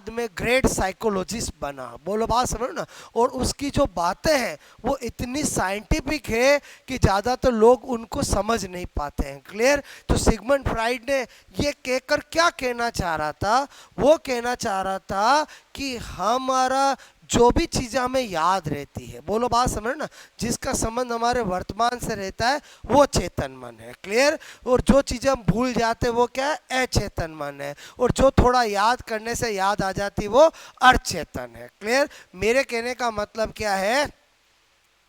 में ग्रेट साइकोलॉजिस्ट बना। बोलो बात समझो ना। और उसकी जो बातें हैं वो इतनी साइंटिफिक है कि ज़्यादातर लोग उनको समझ नहीं पाते हैं। क्लियर? तो सिगमंड फ्राइड ने ये कहकर क्या कहना चाह रहा था? वो कहना चाह रहा था कि हमारा जो भी चीज़ें हमें याद रहती है, बोलो बात समझ ना, जिसका संबंध हमारे वर्तमान से रहता है वो चेतन मन है। क्लियर? और जो चीज़ें हम भूल जाते हैं वो क्या है? अचेतन मन है। और जो थोड़ा याद करने से याद आ जाती वो अचेतन है। क्लियर? मेरे कहने का मतलब क्या है?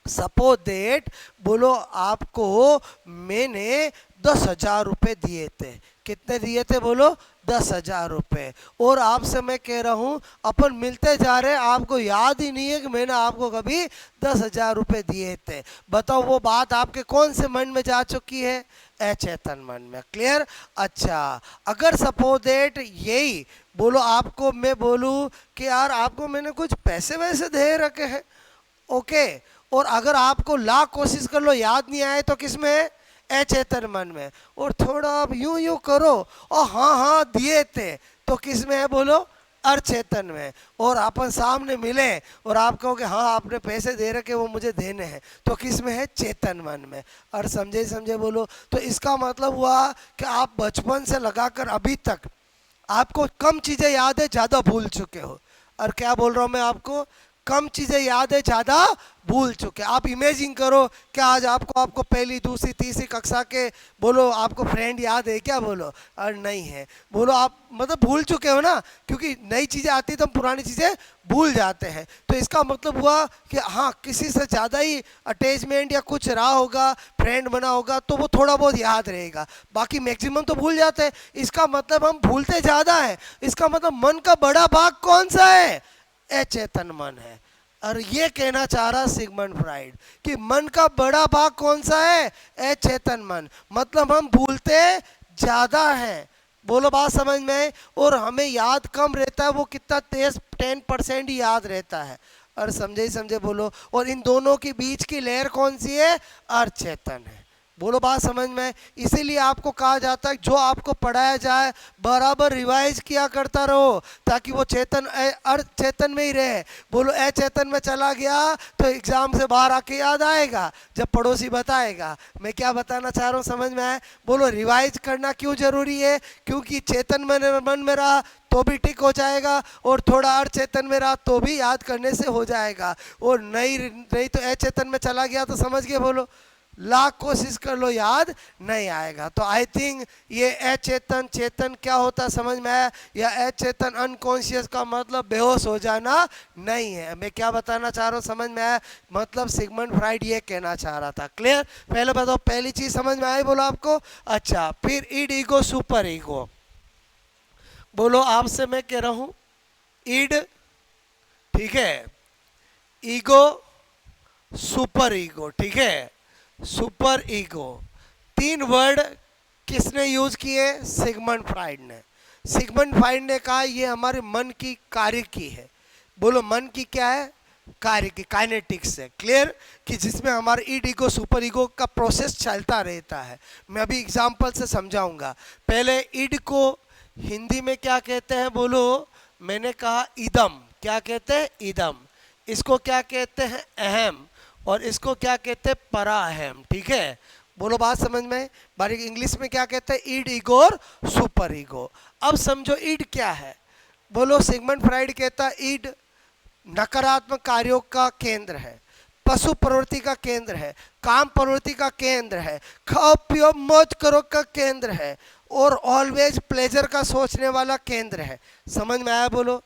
सपोज दैट, बोलो आपको मैंने 10,000 रुपये दिए थे। कितने दिए थे? बोलो 10,000 रुपये। और आपसे मैं कह रहा हूँ अपन मिलते जा रहे हैं, आपको याद ही नहीं है कि मैंने आपको कभी 10,000 रुपये दिए थे। बताओ वो बात आपके कौन से मन में जा चुकी है? अचेतन मन में। क्लियर? अच्छा, अगर सपोज दैट यही बोलो आपको मैं बोलूँ कि यार आपको मैंने कुछ पैसे वैसे दे रखे हैं, ओके, और अगर आपको लाख कोशिश कर लो याद नहीं आए तो किस में है? अचेतन मन में। और थोड़ा आप यूं यूं करो और हाँ दिए थे तो किस में है? बोलो अचेतन में। और अपन सामने मिले और आप कहो कि हाँ आपने पैसे दे रखे वो मुझे देने हैं, तो किस में है? चेतन मन में। और समझे बोलो। तो इसका मतलब हुआ कि आप बचपन से लगाकर अभी तक आपको कम चीज़ें याद है, ज़्यादा भूल चुके हो। और क्या बोल रहा हूँ मैं आपको? कम चीजें याद है, ज्यादा भूल चुके। आप इमेजिन करो कि आज आपको पहली दूसरी तीसरी कक्षा के बोलो आपको फ्रेंड याद है क्या? बोलो और नहीं है, बोलो आप मतलब भूल चुके हो ना, क्योंकि नई चीजें आती तो हम पुरानी चीजें भूल जाते हैं। तो इसका मतलब हुआ कि हाँ, किसी से ज़्यादा ही अटैचमेंट या कुछ रहा होगा, फ्रेंड बना होगा, तो वो थोड़ा बहुत याद रहेगा, बाकी मैक्सिमम तो भूल जाते हैं। इसका मतलब हम भूलते ज़्यादा है। इसका मतलब मन का बड़ा भाग कौन सा है? अचेतन मन है। और ये कहना चाह रहा सिगमंड फ्राइड कि मन का बड़ा भाग कौन सा है? अचेतन मन। मतलब हम भूलते ज़्यादा हैं। बोलो बात समझ में? और हमें याद कम रहता है, वो कितना 10% ही याद रहता है। और समझे ही समझे बोलो। और इन दोनों के बीच की लेयर कौन सी है? अर्चेतन है। बोलो बात समझ में? इसीलिए आपको कहा जाता है जो आपको पढ़ाया जाए बराबर रिवाइज किया करता रहो, ताकि वो चेतन अर्थ चेतन में ही रहे। बोलो अचेतन में चला गया तो एग्जाम से बाहर आके याद आएगा जब पड़ोसी बताएगा। मैं क्या बताना चाह रहा हूँ समझ में आए? बोलो रिवाइज करना क्यों जरूरी है? क्योंकि चेतन मन में रहा तो भी ठीक हो जाएगा, और थोड़ा और चेतन में रहा तो भी याद करने से हो जाएगा। और नहीं तो अचेतन में चला गया तो समझ गए, बोलो लाख कोशिश कर लो याद नहीं आएगा। तो आई थिंक ये अचेतन चेतन क्या होता है समझ में आया? या अचेतन अनकॉन्शियस का मतलब बेहोश हो जाना नहीं है। मैं क्या बताना चाह रहा हूँ समझ में आया? मतलब सिगमंड फ्राइड ये कहना चाह रहा था। क्लियर? पहले बताओ, पहली चीज समझ में आई बोलो आपको? अच्छा, फिर ईड ईगो सुपर ईगो। बोलो आपसे मैं कह रहा हूं ईड, ठीक है, ईगो, सुपर ईगो, ठीक है, सुपर ईगो। 3 वर्ड किसने यूज किए? सिगमंड फ्राइड ने। सिगमंड फ्राइड ने कहा ये हमारे मन की कार्य की है। बोलो मन की क्या है? कार्य की, काइनेटिक्स है। क्लियर? कि जिसमें हमारे ईड ईगो सुपर ईगो का प्रोसेस चलता रहता है। मैं अभी एग्जांपल से समझाऊंगा। पहले ईड को हिंदी में क्या कहते हैं? बोलो, मैंने कहा इदम। क्या कहते हैं? इदम। इसको क्या कहते हैं? अहम। और इसको क्या कहते हैं? परा अहम। ठीक है, बोलो बात समझ में? बारीक इंग्लिश में क्या कहते हैं? ईड ईगो और सुपर ईगो। अब समझो ईड क्या है। बोलो सिगमंड फ्राइड कहता ईड नकारात्मक कार्यों का केंद्र है, पशु प्रवृत्ति का केंद्र है, काम प्रवृत्ति का केंद्र है, खाओ पियो मौज करो का केंद्र है, और ऑलवेज प्लेजर का सोचने वाला केंद्र है। समझ में आया? बोलो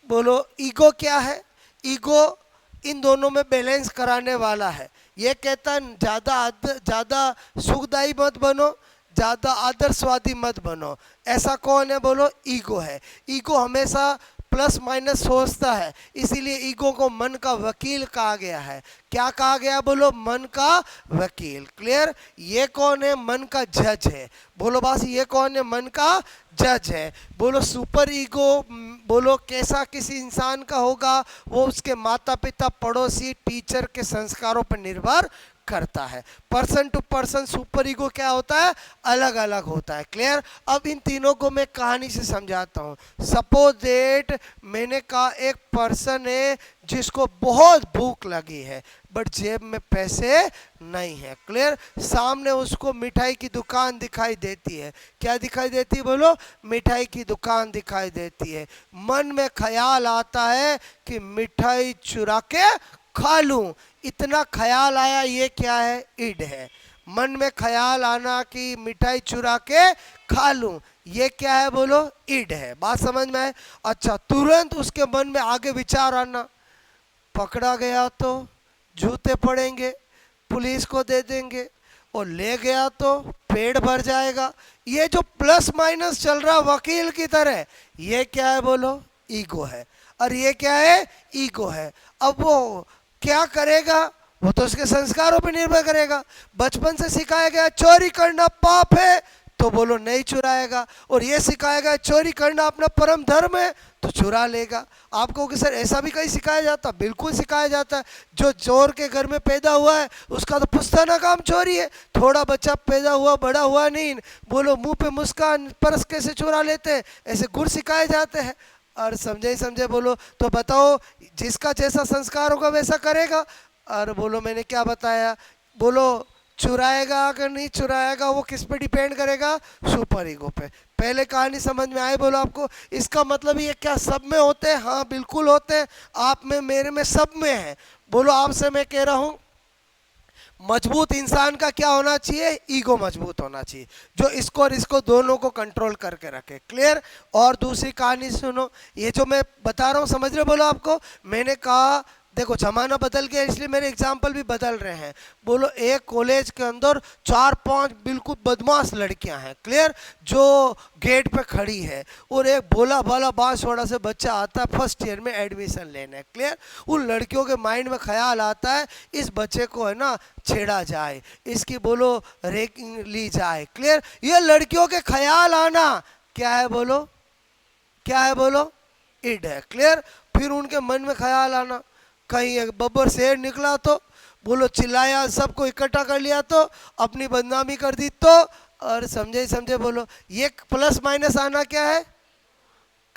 बोलो ईगो क्या है? ईगो इन दोनों में बैलेंस कराने वाला है। ये कहता है ज़्यादा सुखदायी मत बनो, ज़्यादा आदर्शवादी मत बनो। ऐसा कौन है? बोलो ईगो है। ईगो हमेशा प्लस माइनस सोचता है, इसीलिए ईगो को मन का वकील कहा गया है। क्या कहा गया? बोलो मन का वकील। क्लियर? ये कौन है? मन का जज है। बोलो बस, ये कौन है? मन का जज है। बोलो सुपर ईगो, बोलो कैसा किसी इंसान का होगा? वो उसके माता पिता, पड़ोसी, टीचर के संस्कारों पर निर्भर करता है। Person to person super ego क्या होता है? अलग अलग होता है। क्लियर? अब इन तीनों को मैं कहानी से समझाता हूँ। सपोज दैट मैंने कहा एक पर्सन है जिसको बहुत भूख लगी है, बट जेब में पैसे नहीं है। क्लियर? सामने उसको मिठाई की दुकान दिखाई देती है। क्या दिखाई देती है? बोलो मिठाई की दुकान दिखाई देती है। मन में ख्याल आता है कि मिठाई चुरा के खा लूं। इतना ख्याल आया, ये क्या है? ईड है। मन में ख्याल आना कि मिठाई चुरा के खा लूं, ये क्या है? बोलो ईड है। बात समझ में आए? अच्छा, तुरंत उसके मन में आगे विचार आना, पकड़ा गया तो जूते पड़ेंगे, पुलिस को दे देंगे, और ले गया तो पेड़ भर जाएगा। ये जो प्लस माइनस चल रहा वकील की तरह, ये क्या है? बोलो ईगो है। और ये क्या है? ईगो है। अब वो क्या करेगा? वो तो उसके संस्कारों पर निर्भर करेगा। बचपन से सिखाया गया चोरी करना पाप है, तो बोलो नहीं चुराएगा। और ये सिखाया गया चोरी करना अपना परम धर्म है, तो चुरा लेगा। आपको कि सर ऐसा भी कहीं सिखाया जाता? बिल्कुल सिखाया जाता है। जो चोर के घर में पैदा हुआ है उसका तो पुश्तैना काम चोरी है। थोड़ा बच्चा पैदा हुआ बड़ा हुआ नहीं, बोलो मुंह पे मुस्कान, पर्स कैसे चुरा लेते हैं, ऐसे गुण सिखाए जाते हैं। और समझे समझे बोलो, तो बताओ जिसका जैसा संस्कार होगा वैसा करेगा। और बोलो मैंने क्या बताया? बोलो चुराएगा अगर नहीं चुराएगा वो किस पे डिपेंड करेगा? सुपर ईगो पे। पहले कहानी समझ में आए बोलो आपको? इसका मतलब ये क्या सब में होते हैं? हाँ बिल्कुल होते हैं, आप में मेरे में सब में है। बोलो आपसे मैं कह रहा हूं मजबूत इंसान का क्या होना चाहिए? ईगो मजबूत होना चाहिए, जो इसको और इसको दोनों को कंट्रोल करके रखे। क्लियर? और दूसरी कहानी सुनो, ये जो मैं बता रहा हूँ समझ रहे बोलो आपको? मैंने कहा देखो जमाना बदल गया इसलिए मेरे एग्जाम्पल भी बदल रहे हैं। बोलो एक कॉलेज के अंदर 4-5 बिल्कुल बदमाश लड़कियां हैं, क्लियर, जो गेट पे खड़ी है, और एक भोला भाला बांसवाड़ा से बच्चा आता है फर्स्ट ईयर में एडमिशन लेने, क्लियर। उन लड़कियों के माइंड में ख्याल आता है इस बच्चे को है ना छेड़ा जाए, इसकी बोलो रेकिंग ली जाए, क्लियर। ये लड़कियों के ख्याल आना क्या है बोलो? क्या है बोलो? इड है, क्लियर। फिर उनके मन में ख्याल आना कहीं एक बब्बर शेर निकला तो, बोलो चिल्लाया सबको इकट्ठा कर लिया तो, अपनी बदनामी कर दी तो, और समझे समझे बोलो ये प्लस माइनस आना क्या है?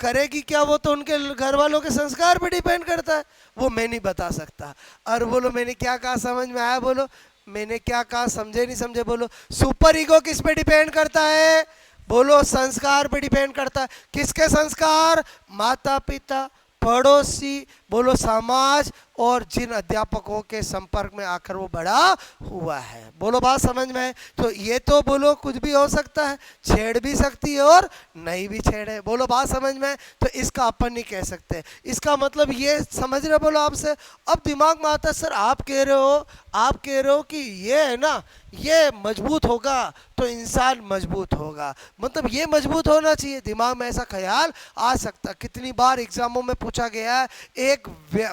करेगी क्या वो तो उनके घर वालों के संस्कार पे डिपेंड करता है, वो मैं नहीं बता सकता। और बोलो मैंने क्या कहा समझ में आया बोलो? मैंने क्या कहा समझे नहीं समझे बोलो? सुपर ईगो किस पे डिपेंड करता है बोलो? संस्कार पे डिपेंड करता है। किसके संस्कार? माता पिता, पड़ोसी, बोलो समाज, और जिन अध्यापकों के संपर्क में आकर वो बड़ा हुआ है। बोलो बात समझ में है? तो ये तो बोलो कुछ भी हो सकता है, छेड़ भी सकती है और नहीं भी छेड़े। बोलो बात समझ में है? तो इसका अपन नहीं कह सकते। इसका मतलब ये समझ रहे बोलो आपसे? अब दिमाग में आता है सर आप कह रहे हो कि ये है ना ये मजबूत होगा तो इंसान मजबूत होगा, मतलब ये मजबूत होना चाहिए। दिमाग में ऐसा ख्याल आ सकता। कितनी बार एग्जामों में पूछा गया है एक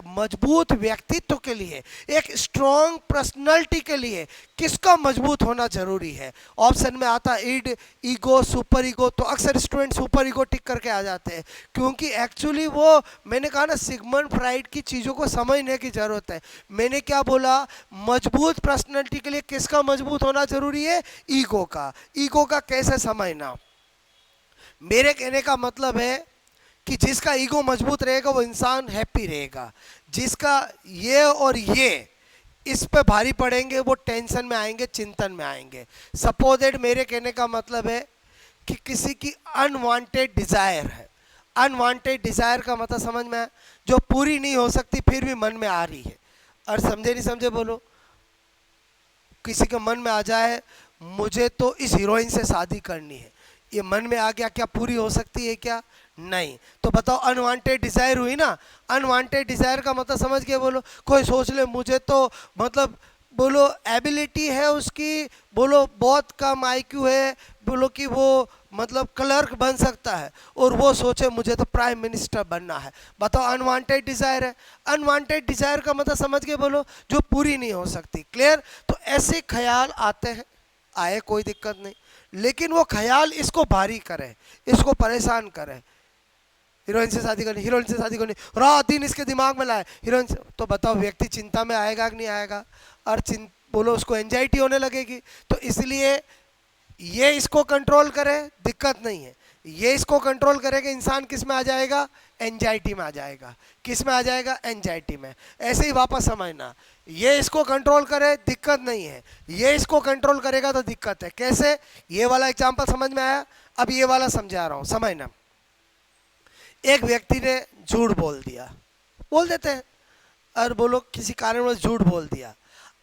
मजबूत व्यक्तित्व के लिए, एक स्ट्रॉन्ग पर्सनालिटी के लिए किसका मजबूत होना जरूरी है? ऑप्शन में आता है इड, ईगो, सुपर ईगो। तो अक्सर स्टूडेंट सुपर ईगो टिक करके आ जाते हैं, क्योंकि एक्चुअली वो मैंने कहा ना सिगमंड फ्राइड की चीज़ों को समझने की ज़रूरत है। मैंने क्या बोला? मजबूत पर्सनालिटी के लिए किसका मजबूत होना जरूरी है? ईगो का। ईगो का कैसे समझना? मेरे कहने का मतलब है कि जिसका ईगो मजबूत रहेगा वो इंसान हैप्पी रहेगा। जिसका ये और ये इस पे भारी पड़ेंगे वो टेंशन में आएंगे, चिंतन में आएंगे। सपोज दैट मेरे कहने का मतलब है कि किसी की अनवांटेड डिजायर है। अनवांटेड डिजायर का मतलब समझ में है? जो पूरी नहीं हो सकती फिर भी मन में आ रही है। और समझे नहीं समझे बोलो? किसी के मन में आ जाए मुझे तो इस हीरोइन से शादी करनी है, ये मन में आ गया, क्या पूरी हो सकती है क्या? नहीं। तो बताओ अनवांटेड डिजायर हुई ना। अनवांटेड डिजायर का मतलब समझ गए बोलो? कोई सोच ले मुझे तो मतलब बोलो एबिलिटी है उसकी, बोलो बहुत कम आईक्यू है, बोलो कि वो मतलब क्लर्क बन सकता है, और वो सोचे मुझे तो प्राइम मिनिस्टर बनना है। बताओ अनवांटेड डिजायर है। अनवांटेड डिजायर का मतलब समझ के बोलो जो पूरी नहीं हो सकती, क्लियर। तो ऐसे ख्याल आते हैं, आए कोई दिक्कत नहीं, लेकिन वो ख्याल इसको भारी करे, इसको परेशान करे। हीरोइन से शादी करनी, हीरोइन से शादी करनी, रात दिन इसके दिमाग में लाए हीरोइन से। तो बताओ व्यक्ति चिंता में आएगा कि नहीं आएगा? और बोलो उसको एंजाइटी होने लगेगी। तो इसलिए ये इसको कंट्रोल करे दिक्कत नहीं है, ये इसको कंट्रोल करेगा इंसान किस में आ जाएगा? एंजाइटी में आ जाएगा। किस में आ जाएगा? एंजाइटी में। ऐसे ही वापस समझना, ये इसको कंट्रोल करे दिक्कत नहीं है, ये इसको कंट्रोल करेगा तो दिक्कत है। कैसे? ये वाला एग्जांपल समझ में आया? अब ये वाला समझा रहा हूँ, समझना। एक व्यक्ति ने झूठ बोल दिया, बोल देते हैं, और बोलो किसी कारणवश झूठ बोल दिया।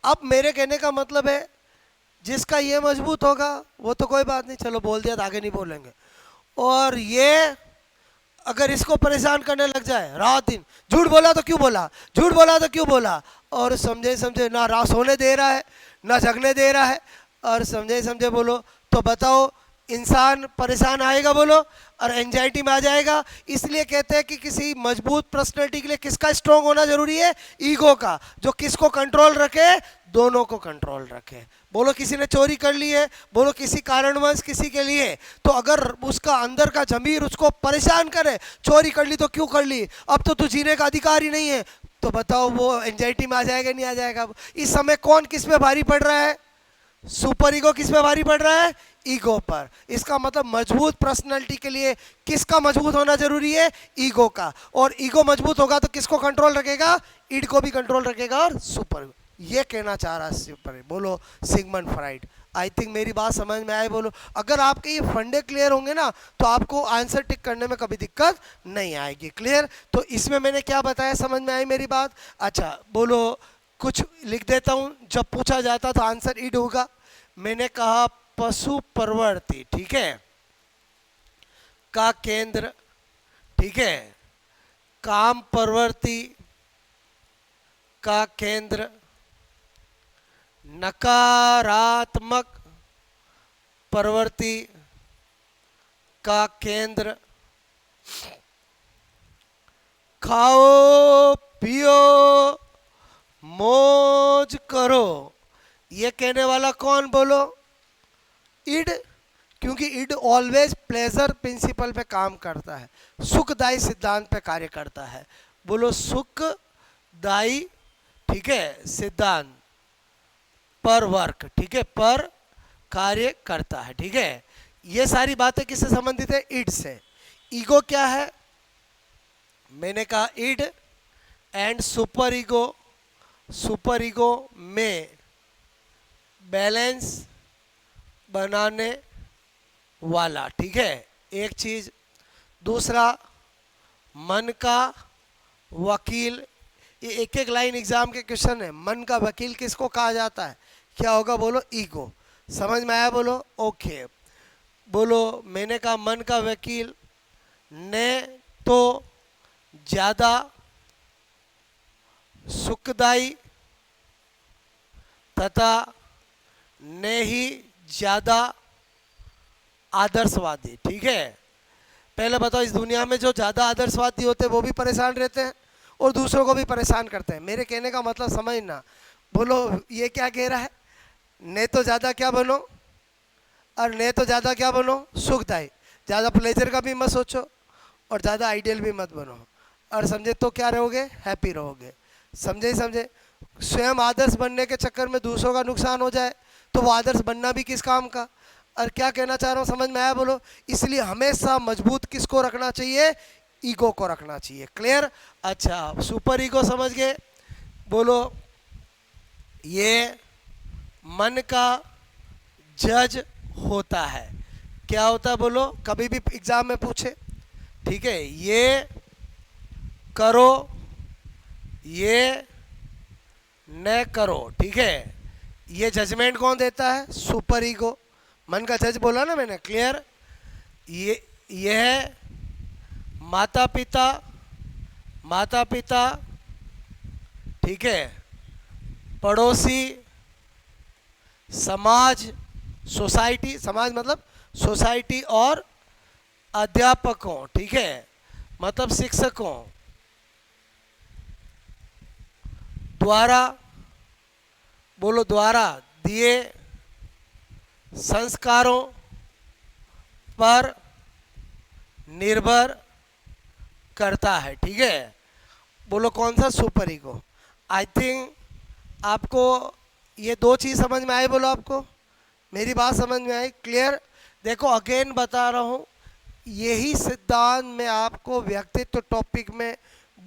अब मेरे कहने का मतलब है जिसका ये मजबूत होगा वो तो कोई बात नहीं, चलो बोल दिया तो आगे नहीं बोलेंगे। और ये अगर इसको परेशान करने लग जाए, रात दिन झूठ बोला तो क्यों बोला, झूठ बोला तो क्यों बोला, और समझे समझे ना रात सोने दे रहा है ना जगने दे रहा है, और समझे समझे बोलो, तो बताओ इंसान परेशान आएगा बोलो, और एंजाइटी में आ जाएगा। इसलिए कहते हैं कि किसी मजबूत पर्सनैलिटी के लिए किसका स्ट्रॉन्ग होना जरूरी है? ईगो का, जो किसको कंट्रोल रखे? दोनों को कंट्रोल रखे। बोलो किसी ने चोरी कर ली है, बोलो किसी कारणवश किसी के लिए, तो अगर उसका अंदर का जमीर उसको परेशान करे, चोरी कर ली तो क्यों कर ली, अब तो तू जीने का अधिकार ही नहीं है, तो बताओ वो एंजाइटी में आ जाएगा नहीं आ जाएगा? इस समय कौन किस पे भारी पड़ रहा है? सुपर ईगो किस पे भारी पड़ रहा है? ईगो पर। इसका मतलब मजबूत पर्सनालिटी के लिए किसका मजबूत होना जरूरी है? ईगो का। और ईगो मजबूत होगा तो किसको कंट्रोल रखेगा? ईड को भी कंट्रोल रखेगा और सुपर ये कहना चाह रहा है पर बोलो सिगमंड फ्राइड। आई थिंक मेरी बात समझ में आए बोलो। अगर आपके ये फंडे क्लियर होंगे ना तो आपको आंसर टिक करने में कभी दिक्कत नहीं आएगी। क्लियर? तो इसमें मैंने क्या बताया, समझ में आई मेरी बात? अच्छा बोलो, कुछ लिख देता हूं, जब पूछा जाता तो आंसर इड होगा। मैंने कहा पशु प्रवृत्ति, ठीक है, का केंद्र, ठीक है, काम प्रवृत्ति का केंद्र, नकारात्मक प्रवृत्ति का केंद्र, खाओ पियो मौज करो, ये कहने वाला कौन बोलो? इड, क्योंकि इड ऑलवेज प्लेजर प्रिंसिपल पे काम करता है, सुखदायी सिद्धांत पे कार्य करता है। बोलो सुखदायी, ठीक है, सिद्धांत पर वर्क, ठीक है, पर कार्य करता है, ठीक है। ये सारी बातें किससे संबंधित है? इड से। ईगो क्या है? मैंने कहा id and super ego, super ego में बैलेंस बनाने वाला, ठीक है, एक चीज। दूसरा मन का वकील, ये एक एक लाइन एग्जाम के क्वेश्चन है। मन का वकील किसको कहा जाता है? क्या होगा बोलो? ईगो। समझ में आया बोलो? ओके। बोलो मैंने कहा मन का वकील ने तो ज्यादा सुखदायी तथा ने ही ज्यादा आदर्शवादी, ठीक है। पहले बताओ, इस दुनिया में जो ज्यादा आदर्शवादी होते हैं वो भी परेशान रहते हैं और दूसरों को भी परेशान करते हैं। मेरे कहने का मतलब समझना। बोलो ये क्या कह रहा है? ने तो ज्यादा क्या बनो, और ने तो ज्यादा क्या बनो? सुखदायी। ज्यादा प्लेजर का भी मत सोचो और ज्यादा आइडियल भी मत बनो, और समझे तो क्या रहोगे? हैप्पी रहोगे। समझे? समझे? स्वयं आदर्श बनने के चक्कर में दूसरों का नुकसान हो जाए तो वो आदर्श बनना भी किस काम का? और क्या कहना चाह रहा हूँ समझ में आया बोलो? इसलिए हमेशा मजबूत किसको रखना चाहिए? ईगो को रखना चाहिए। क्लियर? अच्छा, सुपर ईगो समझ गए? बोलो ये मन का जज होता है। क्या होता है बोलो? कभी भी एग्जाम में पूछे, ठीक है, ये करो ये न करो, ठीक है, ये जजमेंट कौन देता है? Super ego. मन का जज बोला ना मैंने। क्लियर? यह माता पिता, ठीक है, पड़ोसी, समाज, सोसाइटी, समाज मतलब सोसाइटी, और अध्यापकों, ठीक है, मतलब शिक्षकों द्वारा, बोलो द्वारा दिए संस्कारों पर निर्भर करता है, ठीक है। बोलो कौन सा? Super ego. आई थिंक आपको ये दो चीज समझ में आई। बोलो आपको मेरी बात समझ में आई? क्लियर? देखो अगेन बता रहा हूँ, यही सिद्धांत मैं आपको व्यक्तित्व टॉपिक में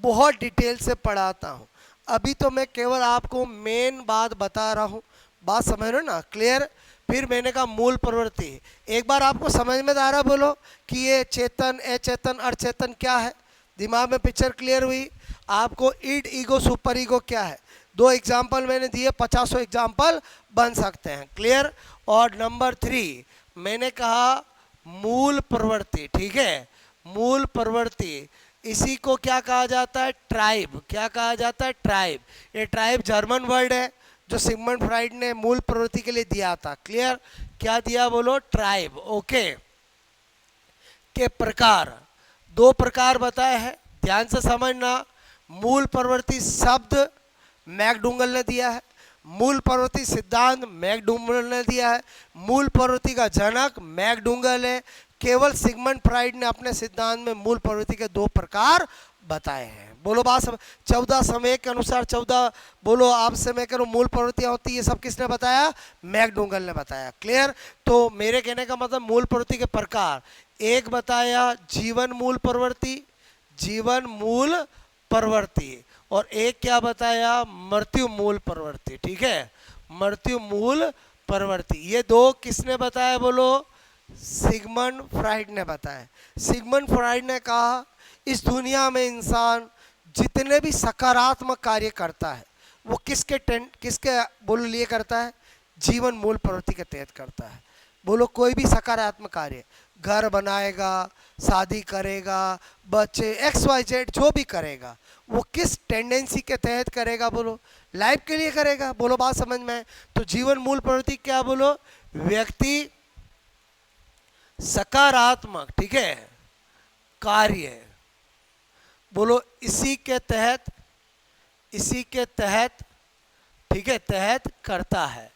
बहुत डिटेल से पढ़ाता हूँ। अभी तो मैं केवल आपको मेन बात बता रहा हूँ। बात समझ रहे हो ना? क्लियर? फिर मैंने कहा मूल प्रवृत्ति। एक बार आपको समझ में आ रहा बोलो कि ये चेतन, अचेतन, अचेतन क्या है? दिमाग में पिक्चर क्लियर हुई? आपको इड, ईगो, सुपर ईगो क्या है? दो एग्जाम्पल मैंने दिए, 50 एग्जाम्पल बन सकते हैं। क्लियर? और नंबर 3 मैंने कहा मूल प्रवृत्ति, ठीक है, मूल प्रवृत्ति। इसी को क्या कहा जाता है? ट्राइब। क्या कहा जाता है? ट्राइब। ये ट्राइब जर्मन वर्ड है जो सिगमंड फ्राइड ने मूल प्रवृत्ति के लिए दिया था। क्लियर? क्या दिया बोलो? ट्राइब। ओके। के प्रकार, 2 प्रकार बताए हैं, ध्यान से समझना। मूल प्रवृत्ति शब्द मैकडूगल ने दिया है, मूल प्रवृत्ति सिद्धांत मैकडूगल ने दिया है, मूल प्रवृत्ति का जनक मैकडूगल है। केवल सिगमंड फ्राइड ने अपने सिद्धांत में मूल प्रवृत्ति के 2 प्रकार बताए हैं। बोलो बात 14 समय के अनुसार 14 बोलो आपसे मैं करूँ मूल प्रवृत्तियाँ होती है, ये सब किसने बताया? मैकडूगल ने बताया। क्लियर? तो मेरे कहने का मतलब मूल प्रवृत्ति के प्रकार, एक बताया जीवन मूल प्रवृत्ति, जीवन मूल प्रवृत्ति, और एक क्या बताया, मृत्यु मूल प्रवृत्ति। ठीक है, मृत्यु मूल प्रवृत्ति। ये दो किसने बताया बोलो, सिगमंड फ्राइड ने बताया। सिगमंड फ्राइड ने कहा इस दुनिया में इंसान जितने भी सकारात्मक कार्य करता है वो किसके बोलो लिए करता है, जीवन मूल प्रवृत्ति के तहत करता है। बोलो कोई भी सकारात्मक कार्य, घर बनाएगा, शादी करेगा, बच्चे XYZ जो भी करेगा वो किस टेंडेंसी के तहत करेगा, बोलो लाइफ के लिए करेगा। बोलो बात समझ में है। तो जीवन मूल प्रवृत्ति क्या बोलो, व्यक्ति सकारात्मक, ठीक है, कार्य बोलो इसी के तहत ठीक है, तहत करता है।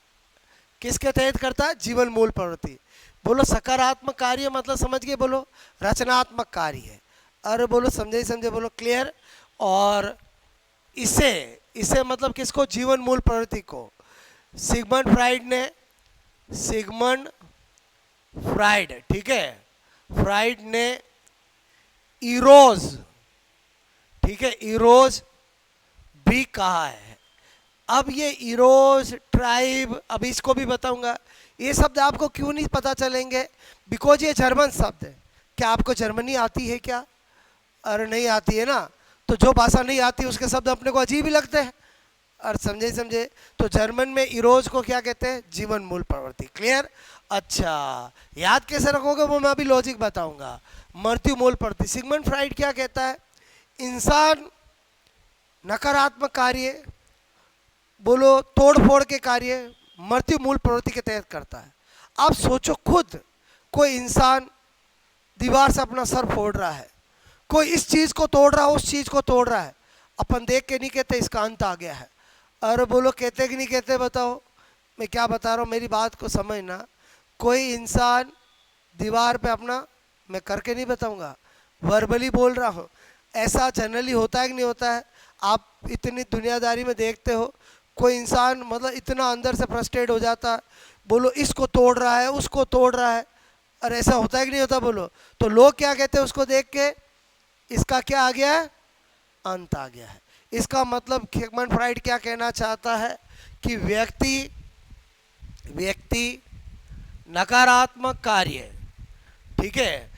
किसके तहत करता है, जीवन मूल प्रवृत्ति। बोलो सकारात्मक कार्य मतलब समझ गए, बोलो रचनात्मक कार्य है। अरे बोलो समझे बोलो क्लियर। और इसे मतलब किसको, जीवन मूल प्रवृत्ति को। सिगमंड फ्राइड ठीक है, फ्राइड ने इरोज, ठीक है, इरोज भी कहा है। अब ये इरोज ट्राइब, अब इसको भी बताऊंगा। ये शब्द आपको क्यों नहीं पता चलेंगे, बिकॉज ये जर्मन शब्द है। क्या आपको जर्मनी आती है क्या, अरे नहीं आती है ना। तो जो भाषा नहीं आती उसके शब्द अपने को अजीब ही लगते हैं। और समझे तो जर्मन में इरोज को क्या कहते हैं, जीवन मूल प्रवृत्ति। क्लियर। अच्छा याद कैसे रखोगे वो मैं अभी लॉजिक बताऊंगा। मृत्यु मूल प्रवृत्ति, सिगमंड फ्राइड क्या कहता है, इंसान नकारात्मक कार्य बोलो तोड़ फोड़ के कार्य मृत्यु मूल प्रवृत्ति के तहत करता है। आप सोचो खुद, कोई इंसान दीवार से अपना सर फोड़ रहा है, कोई इस चीज को तोड़ रहा है, उस चीज को तोड़ रहा है, अपन देख के नहीं कहते इसका अंत आ गया है। अरे बोलो कहते कि नहीं कहते, बताओ। मैं क्या बता रहा हूँ, मेरी बात को समझना। कोई इंसान दीवार पे अपना, मैं करके नहीं बताऊंगा, वर्बली बोल रहा हूँ, ऐसा जनरली होता है कि नहीं होता है। आप इतनी दुनियादारी में देखते हो, कोई इंसान मतलब इतना अंदर से फ्रस्ट्रेट हो जाता है, बोलो इसको तोड़ रहा है, उसको तोड़ रहा है। अरे ऐसा होता है कि नहीं होता, बोलो। तो लोग क्या कहते हैं उसको देख के, इसका क्या आ गया है, अंत आ गया है। इसका मतलब सिगमंड फ्राइड क्या कहना चाहता है कि व्यक्ति नकारात्मक कार्य, ठीक है,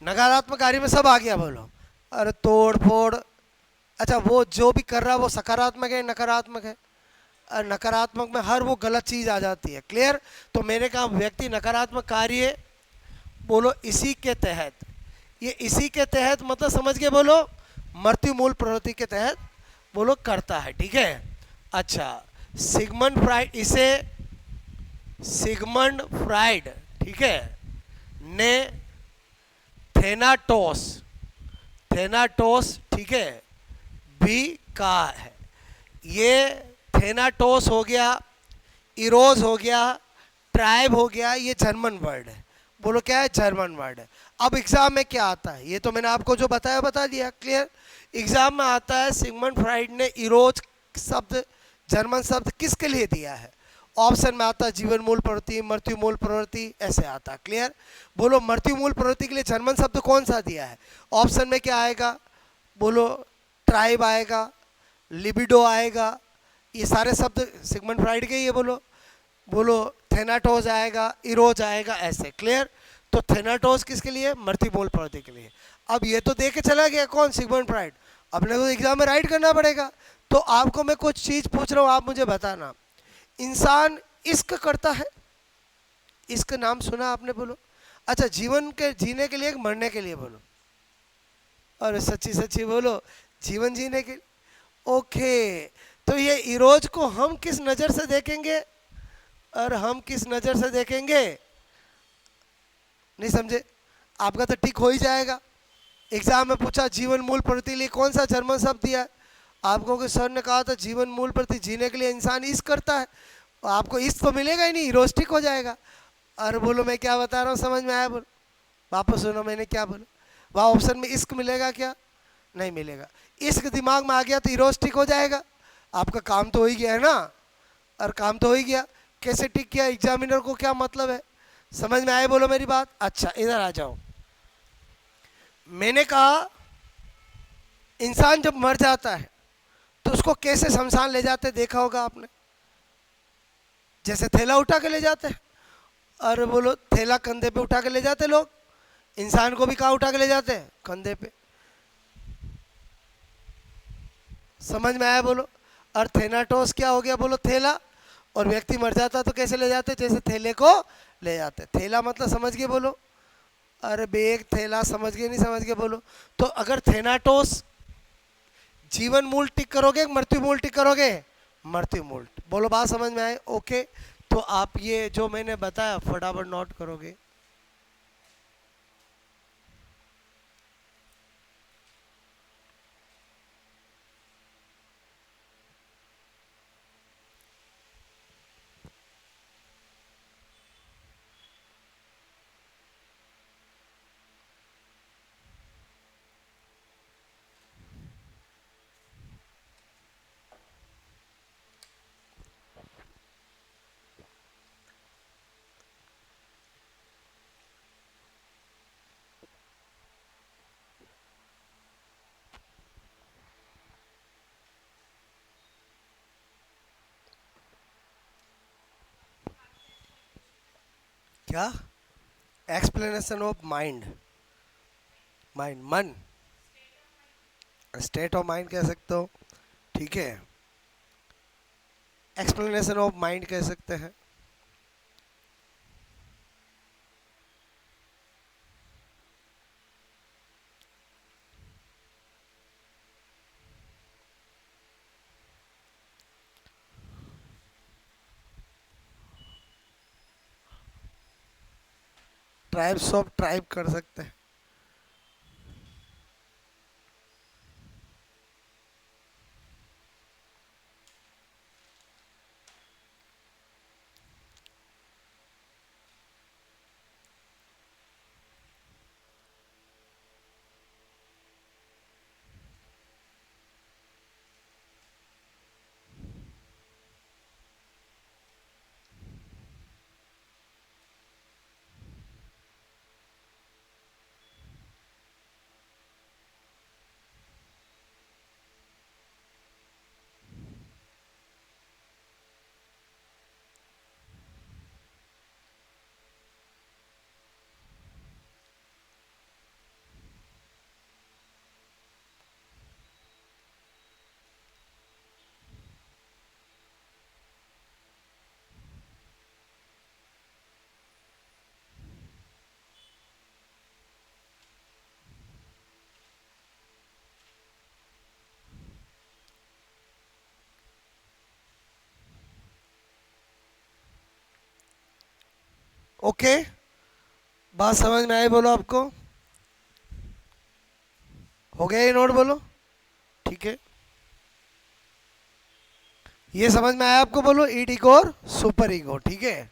नकारात्मक कार्य में सब आ गया, बोलो अरे तोड़ फोड़। अच्छा वो जो भी कर रहा है वो सकारात्मक है नकारात्मक है, और नकारात्मक में हर वो गलत चीज आ जाती है। क्लियर। तो मैंने कहा व्यक्ति नकारात्मक कार्य बोलो इसी के तहत, ये इसी के तहत मतलब समझ के बोलो मृत्यु मूल प्रवृत्ति के तहत बोलो करता है। ठीक है। अच्छा सिगमंड फ्राइड, इसे सिगमंड फ्राइड ठीक है ने थेनाटोस ठीक है भी कहा है। ये थेनाटोस हो गया, इरोज हो गया, ट्राइब हो गया, ये जर्मन वर्ड है। बोलो क्या है, जर्मन वर्ड है। अब एग्जाम में क्या आता है, ये तो मैंने आपको जो बताया बता दिया। क्लियर। एग्जाम में आता है सिगमंड फ्राइड ने इरोज शब्द, जर्मन शब्द किसके लिए दिया है। ऑप्शन में आता है जीवन मूल प्रवृत्ति, मृत्यु मूल प्रवृत्ति, ऐसे आता है। क्लियर। बोलो मृत्यु मूल प्रवृत्ति के लिए जर्मन शब्द कौन सा दिया है। ऑप्शन में क्या आएगा, बोलो ट्राइब आएगा, लिबिडो आएगा, ये सारे शब्द सिगमंड फ्राइड के ही है। बोलो थेनाटोस आएगा, इरोज आएगा, ऐसे। क्लियर। तो थेनाटोस किसके लिए, मृत्यु मूल प्रवृत्ति के लिए। अब ये तो देख के चला गया कौन, सिगमंड फ्राइड। अपने को एग्जाम में राइट करना पड़ेगा। तो आपको मैं कुछ चीज पूछ रहा हूँ, आप मुझे बताना। इंसान इश्क करता है, इश्क नाम सुना आपने, बोलो। अच्छा जीवन के जीने के लिए मरने के लिए, बोलो। और सच्ची सच्ची बोलो, जीवन जीने के लिए। ओके। तो ये इरोज को हम किस नजर से देखेंगे, और हम किस नजर से देखेंगे, नहीं समझे। आपका तो ठीक हो ही जाएगा। एग्जाम में पूछा जीवन मूल प्रवृत्ति लिए कौन सा जर्मन शब्द दिया है, आपको कि सर ने कहा था जीवन मूल प्रवृत्ति जीने के लिए इंसान इश्क करता है। आपको इश्क तो मिलेगा ही नहीं, इरोज ठीक हो जाएगा। और बोलो मैं क्या बता रहा हूँ, समझ में आया, बोलो वापस सुनो मैंने क्या बोला। वहाँ ऑप्शन में इश्क मिलेगा क्या, नहीं मिलेगा। इश्क दिमाग में आ गया तो इरोज ठीक हो जाएगा। आपका काम तो हो ही गया है ना, और काम तो हो ही गया। कैसे ठीक किया, एग्जामिनर को क्या मतलब है, समझ में आए, बोलो मेरी बात। अच्छा इधर आ जाओ। मैंने कहा इंसान जब मर जाता है तो उसको कैसे शमशान ले जाते देखा होगा आपने, जैसे थैला उठा के ले जाते हैं। अरे बोलो, थैला कंधे पे उठा के ले जाते लोग, इंसान को भी कहाँ उठा के ले जाते हैं, कंधे पे। समझ में आया बोलो। और थेनाटोस क्या हो गया बोलो, थैला। और व्यक्ति मर जाता तो कैसे ले जाते, जैसे थैले को ले जाते। थैला मतलब समझ गए बोलो। अरे बैग थैला समझ गए नहीं समझ गए बोलो। तो अगर थेनाटोस, जीवन मूल टिक करोगे मृत्यु मूल टिक करोगे, मृत्यु मूल। बोलो बात समझ में आए, ओके। तो आप ये जो मैंने बताया फटाफट नोट करोगे। क्या? एक्सप्लेनेशन ऑफ माइंड, माइंड मन, स्टेट ऑफ माइंड कह सकते हो, ठीक है। एक्सप्लेनेशन ऑफ माइंड कह सकते हैं। ट्राइब्स ऑफ ट्राइब कर सकते हैं। ओके, बात समझ में आई बोलो आपको, हो गया ये नोट बोलो, ठीक है। ये समझ में आया आपको बोलो, ईड ईगो और सुपर ईगो, ठीक है।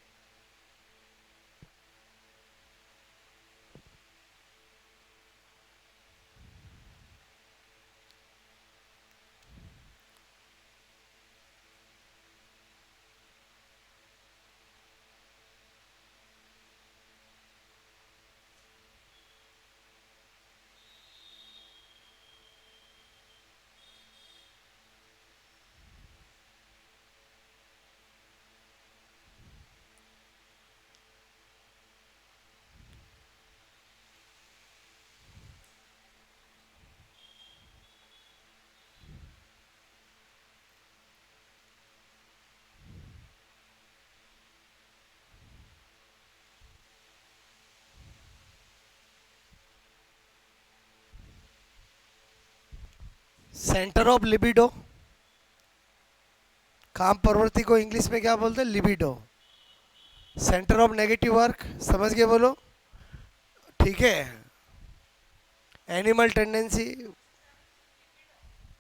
सेंटर ऑफ लिबिडो, काम प्रवृत्ति को इंग्लिश में क्या बोलते हैं, libido. Centre of negative work, समझ गए बोलो, ठीक है। एनिमल टेंडेंसी,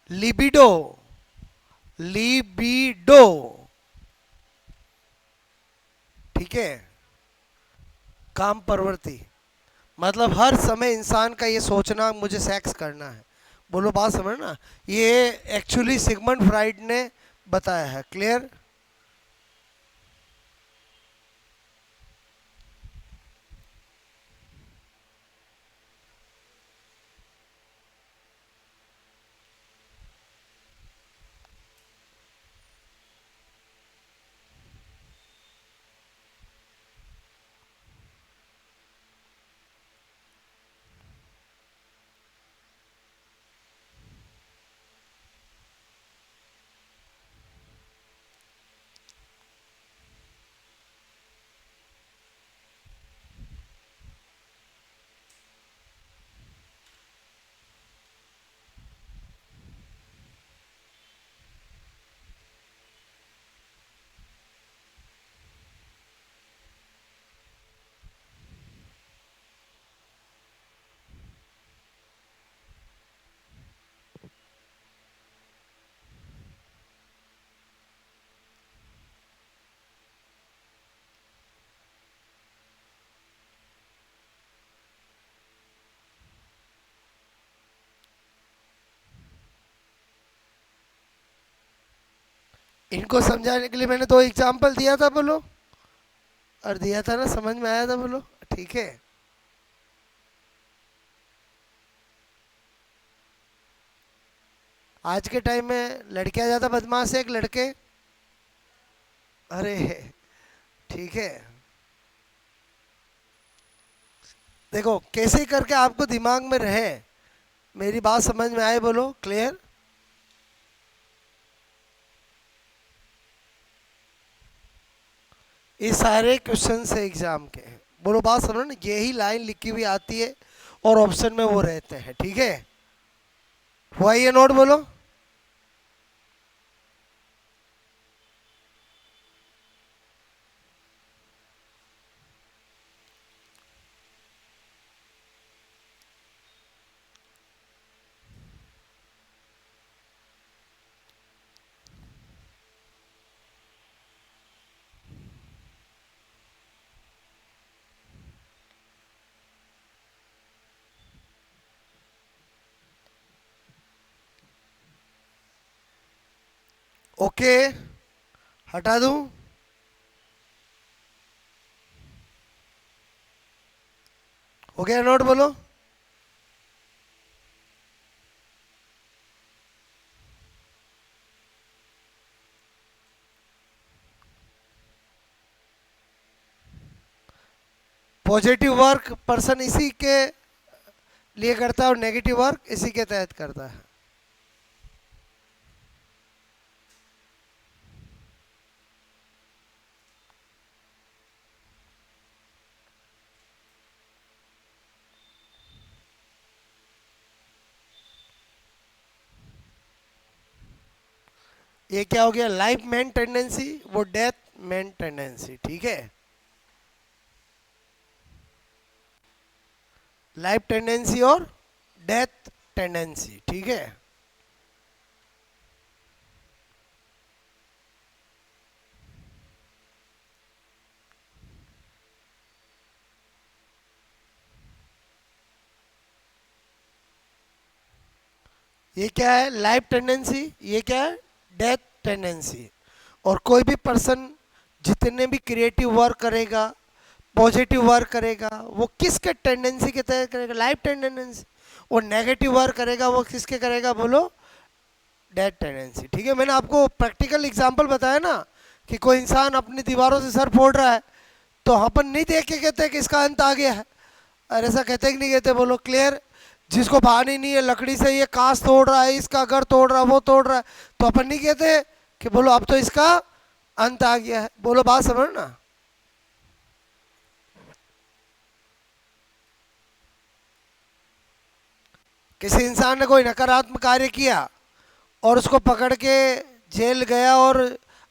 लिबिडो, लिबिडो, ठीक है। काम प्रवृत्ति मतलब हर समय इंसान का ये सोचना मुझे सेक्स करना है। बोलो बात समझ ना, ये एक्चुअली सिगमंड फ्राइड ने बताया है, क्लियर। इनको समझाने के लिए मैंने दो एग्जाम्पल दिया था, बोलो। और दिया था ना, समझ में आया था, बोलो। ठीक है। आज के टाइम में लड़कियां ज्यादा बदमाश है एक लड़के? अरे ठीक है। देखो कैसे करके आपको दिमाग में रहे, मेरी बात समझ में आए, बोलो क्लियर। ये सारे क्वेश्चन है एग्जाम के, बोलो बात समझो ना, यही लाइन लिखी हुई आती है और ऑप्शन में वो रहते हैं, ठीक है। हुआ ये नोट, बोलो। ओके, हटा दूं? हो गया नोट, बोलो। पॉजिटिव वर्क पर्सन इसी के लिए करता है और नेगेटिव वर्क इसी के तहत करता है। ये क्या हो गया, लाइफ मैन टेंडेंसी, वो डेथ मैन टेंडेंसी, ठीक है। लाइफ टेंडेंसी और डेथ टेंडेंसी, ठीक है। ये क्या है, लाइफ टेंडेंसी, ये क्या है, डेथ टेंडेंसी। और कोई भी पर्सन जितने भी क्रिएटिव वर्क करेगा, पॉजिटिव वर्क करेगा, वो किसके टेंडेंसी के तहत करेगा, लाइफ टेंडेंसी। और नेगेटिव वर्क करेगा वो किसके करेगा, बोलो, डेथ टेंडेंसी, ठीक है। मैंने आपको प्रैक्टिकल एग्जांपल बताया ना कि कोई इंसान अपनी दीवारों से सर फोड़ रहा है, तो अपन नहीं देख के कहते कि इसका अंत आ गया है, और ऐसा कहते कि नहीं कहते, बोलो क्लियर। जिसको बहानी नहीं है, लकड़ी से ये कांच तोड़ रहा है, इसका घर तोड़ रहा है, वो तोड़ रहा है, तो अपन नहीं कहते कि बोलो अब तो इसका अंत आ गया है, बोलो बात समझ ना। किसी इंसान ने कोई नकारात्मक कार्य किया और उसको पकड़ के जेल गया और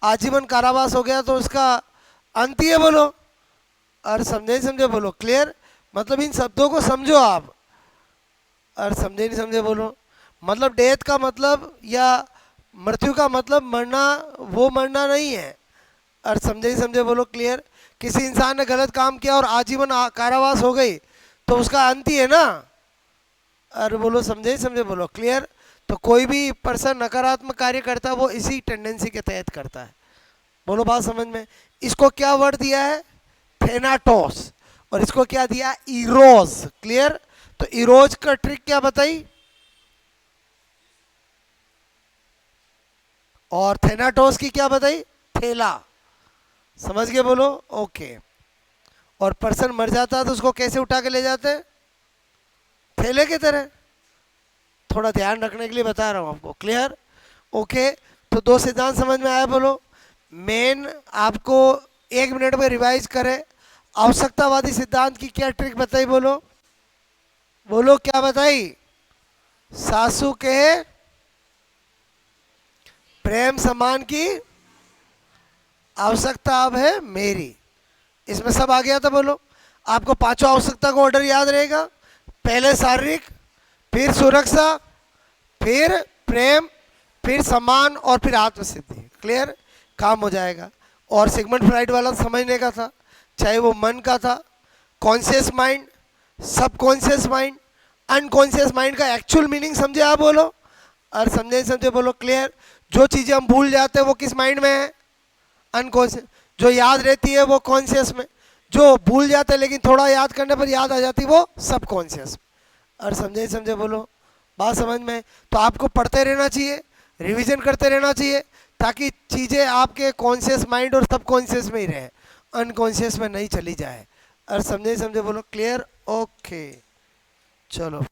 आजीवन कारावास हो गया, तो उसका अंत ही है, बोलो। और समझे नहीं समझे, बोलो क्लियर। मतलब इन शब्दों को समझो आप। और समझे नहीं समझे, बोलो। मतलब डेथ का मतलब या मृत्यु का मतलब मरना, वो मरना नहीं है। और समझे नहीं समझे, बोलो क्लियर। किसी इंसान ने गलत काम किया और आजीवन कारावास हो गई, तो उसका अंत ही है ना। और बोलो समझे नहीं समझे, बोलो क्लियर। तो कोई भी पर्सन नकारात्मक कार्य करता है वो इसी टेंडेंसी के तहत करता है, बोलो बात समझ में। इसको क्या वर्ड दिया है, थेनाटोस। और इसको क्या दिया, इरोज, क्लियर। तो इरोज का ट्रिक क्या बताई, और थेनाटोस की क्या बताई, थेला। समझ गए, बोलो ओके। और पर्सन मर जाता है तो उसको कैसे उठा के ले जाते हैं, थैले की तरह। थोड़ा ध्यान रखने के लिए बता रहा हूँ आपको, क्लियर ओके। तो दो सिद्धांत समझ में आया, बोलो। मेन आपको 1 मिनट में रिवाइज करें, आवश्यकतावादी सिद्धांत की क्या ट्रिक बताई, बोलो। बोलो क्या बताई, सासू के प्रेम सम्मान की आवश्यकता अब है मेरी। इसमें सब आ गया था, बोलो। आपको पांचों आवश्यकता का ऑर्डर याद रहेगा, पहले शारीरिक, फिर सुरक्षा, फिर प्रेम, फिर सम्मान और फिर आत्मसिद्धि, क्लियर। काम हो जाएगा। और सिगमंड फ्राइड वाला समझने का था, चाहे वो मन का था, conscious mind, subconscious mind, unconscious mind का एक्चुअल मीनिंग समझे आप, बोलो। और समझे समझे, बोलो क्लियर। जो चीज़ें हम भूल जाते हैं वो किस माइंड में है, अनकॉन्शियस। जो याद रहती है वो कॉन्शियस में, जो भूल जाते हैं लेकिन थोड़ा याद करने पर याद आ जाती है वो सबकॉन्शियस में। और समझे समझे बोलो, बात समझ में? तो आपको पढ़ते रहना चाहिए, रिवीजन करते रहना चाहिए, ताकि चीज़ें आपके कॉन्शियस माइंड और सबकॉन्शियस में ही रहे, अनकॉन्शियस में नहीं चली जाए। और समझे समझे बोलो, क्लियर? ओके चलो।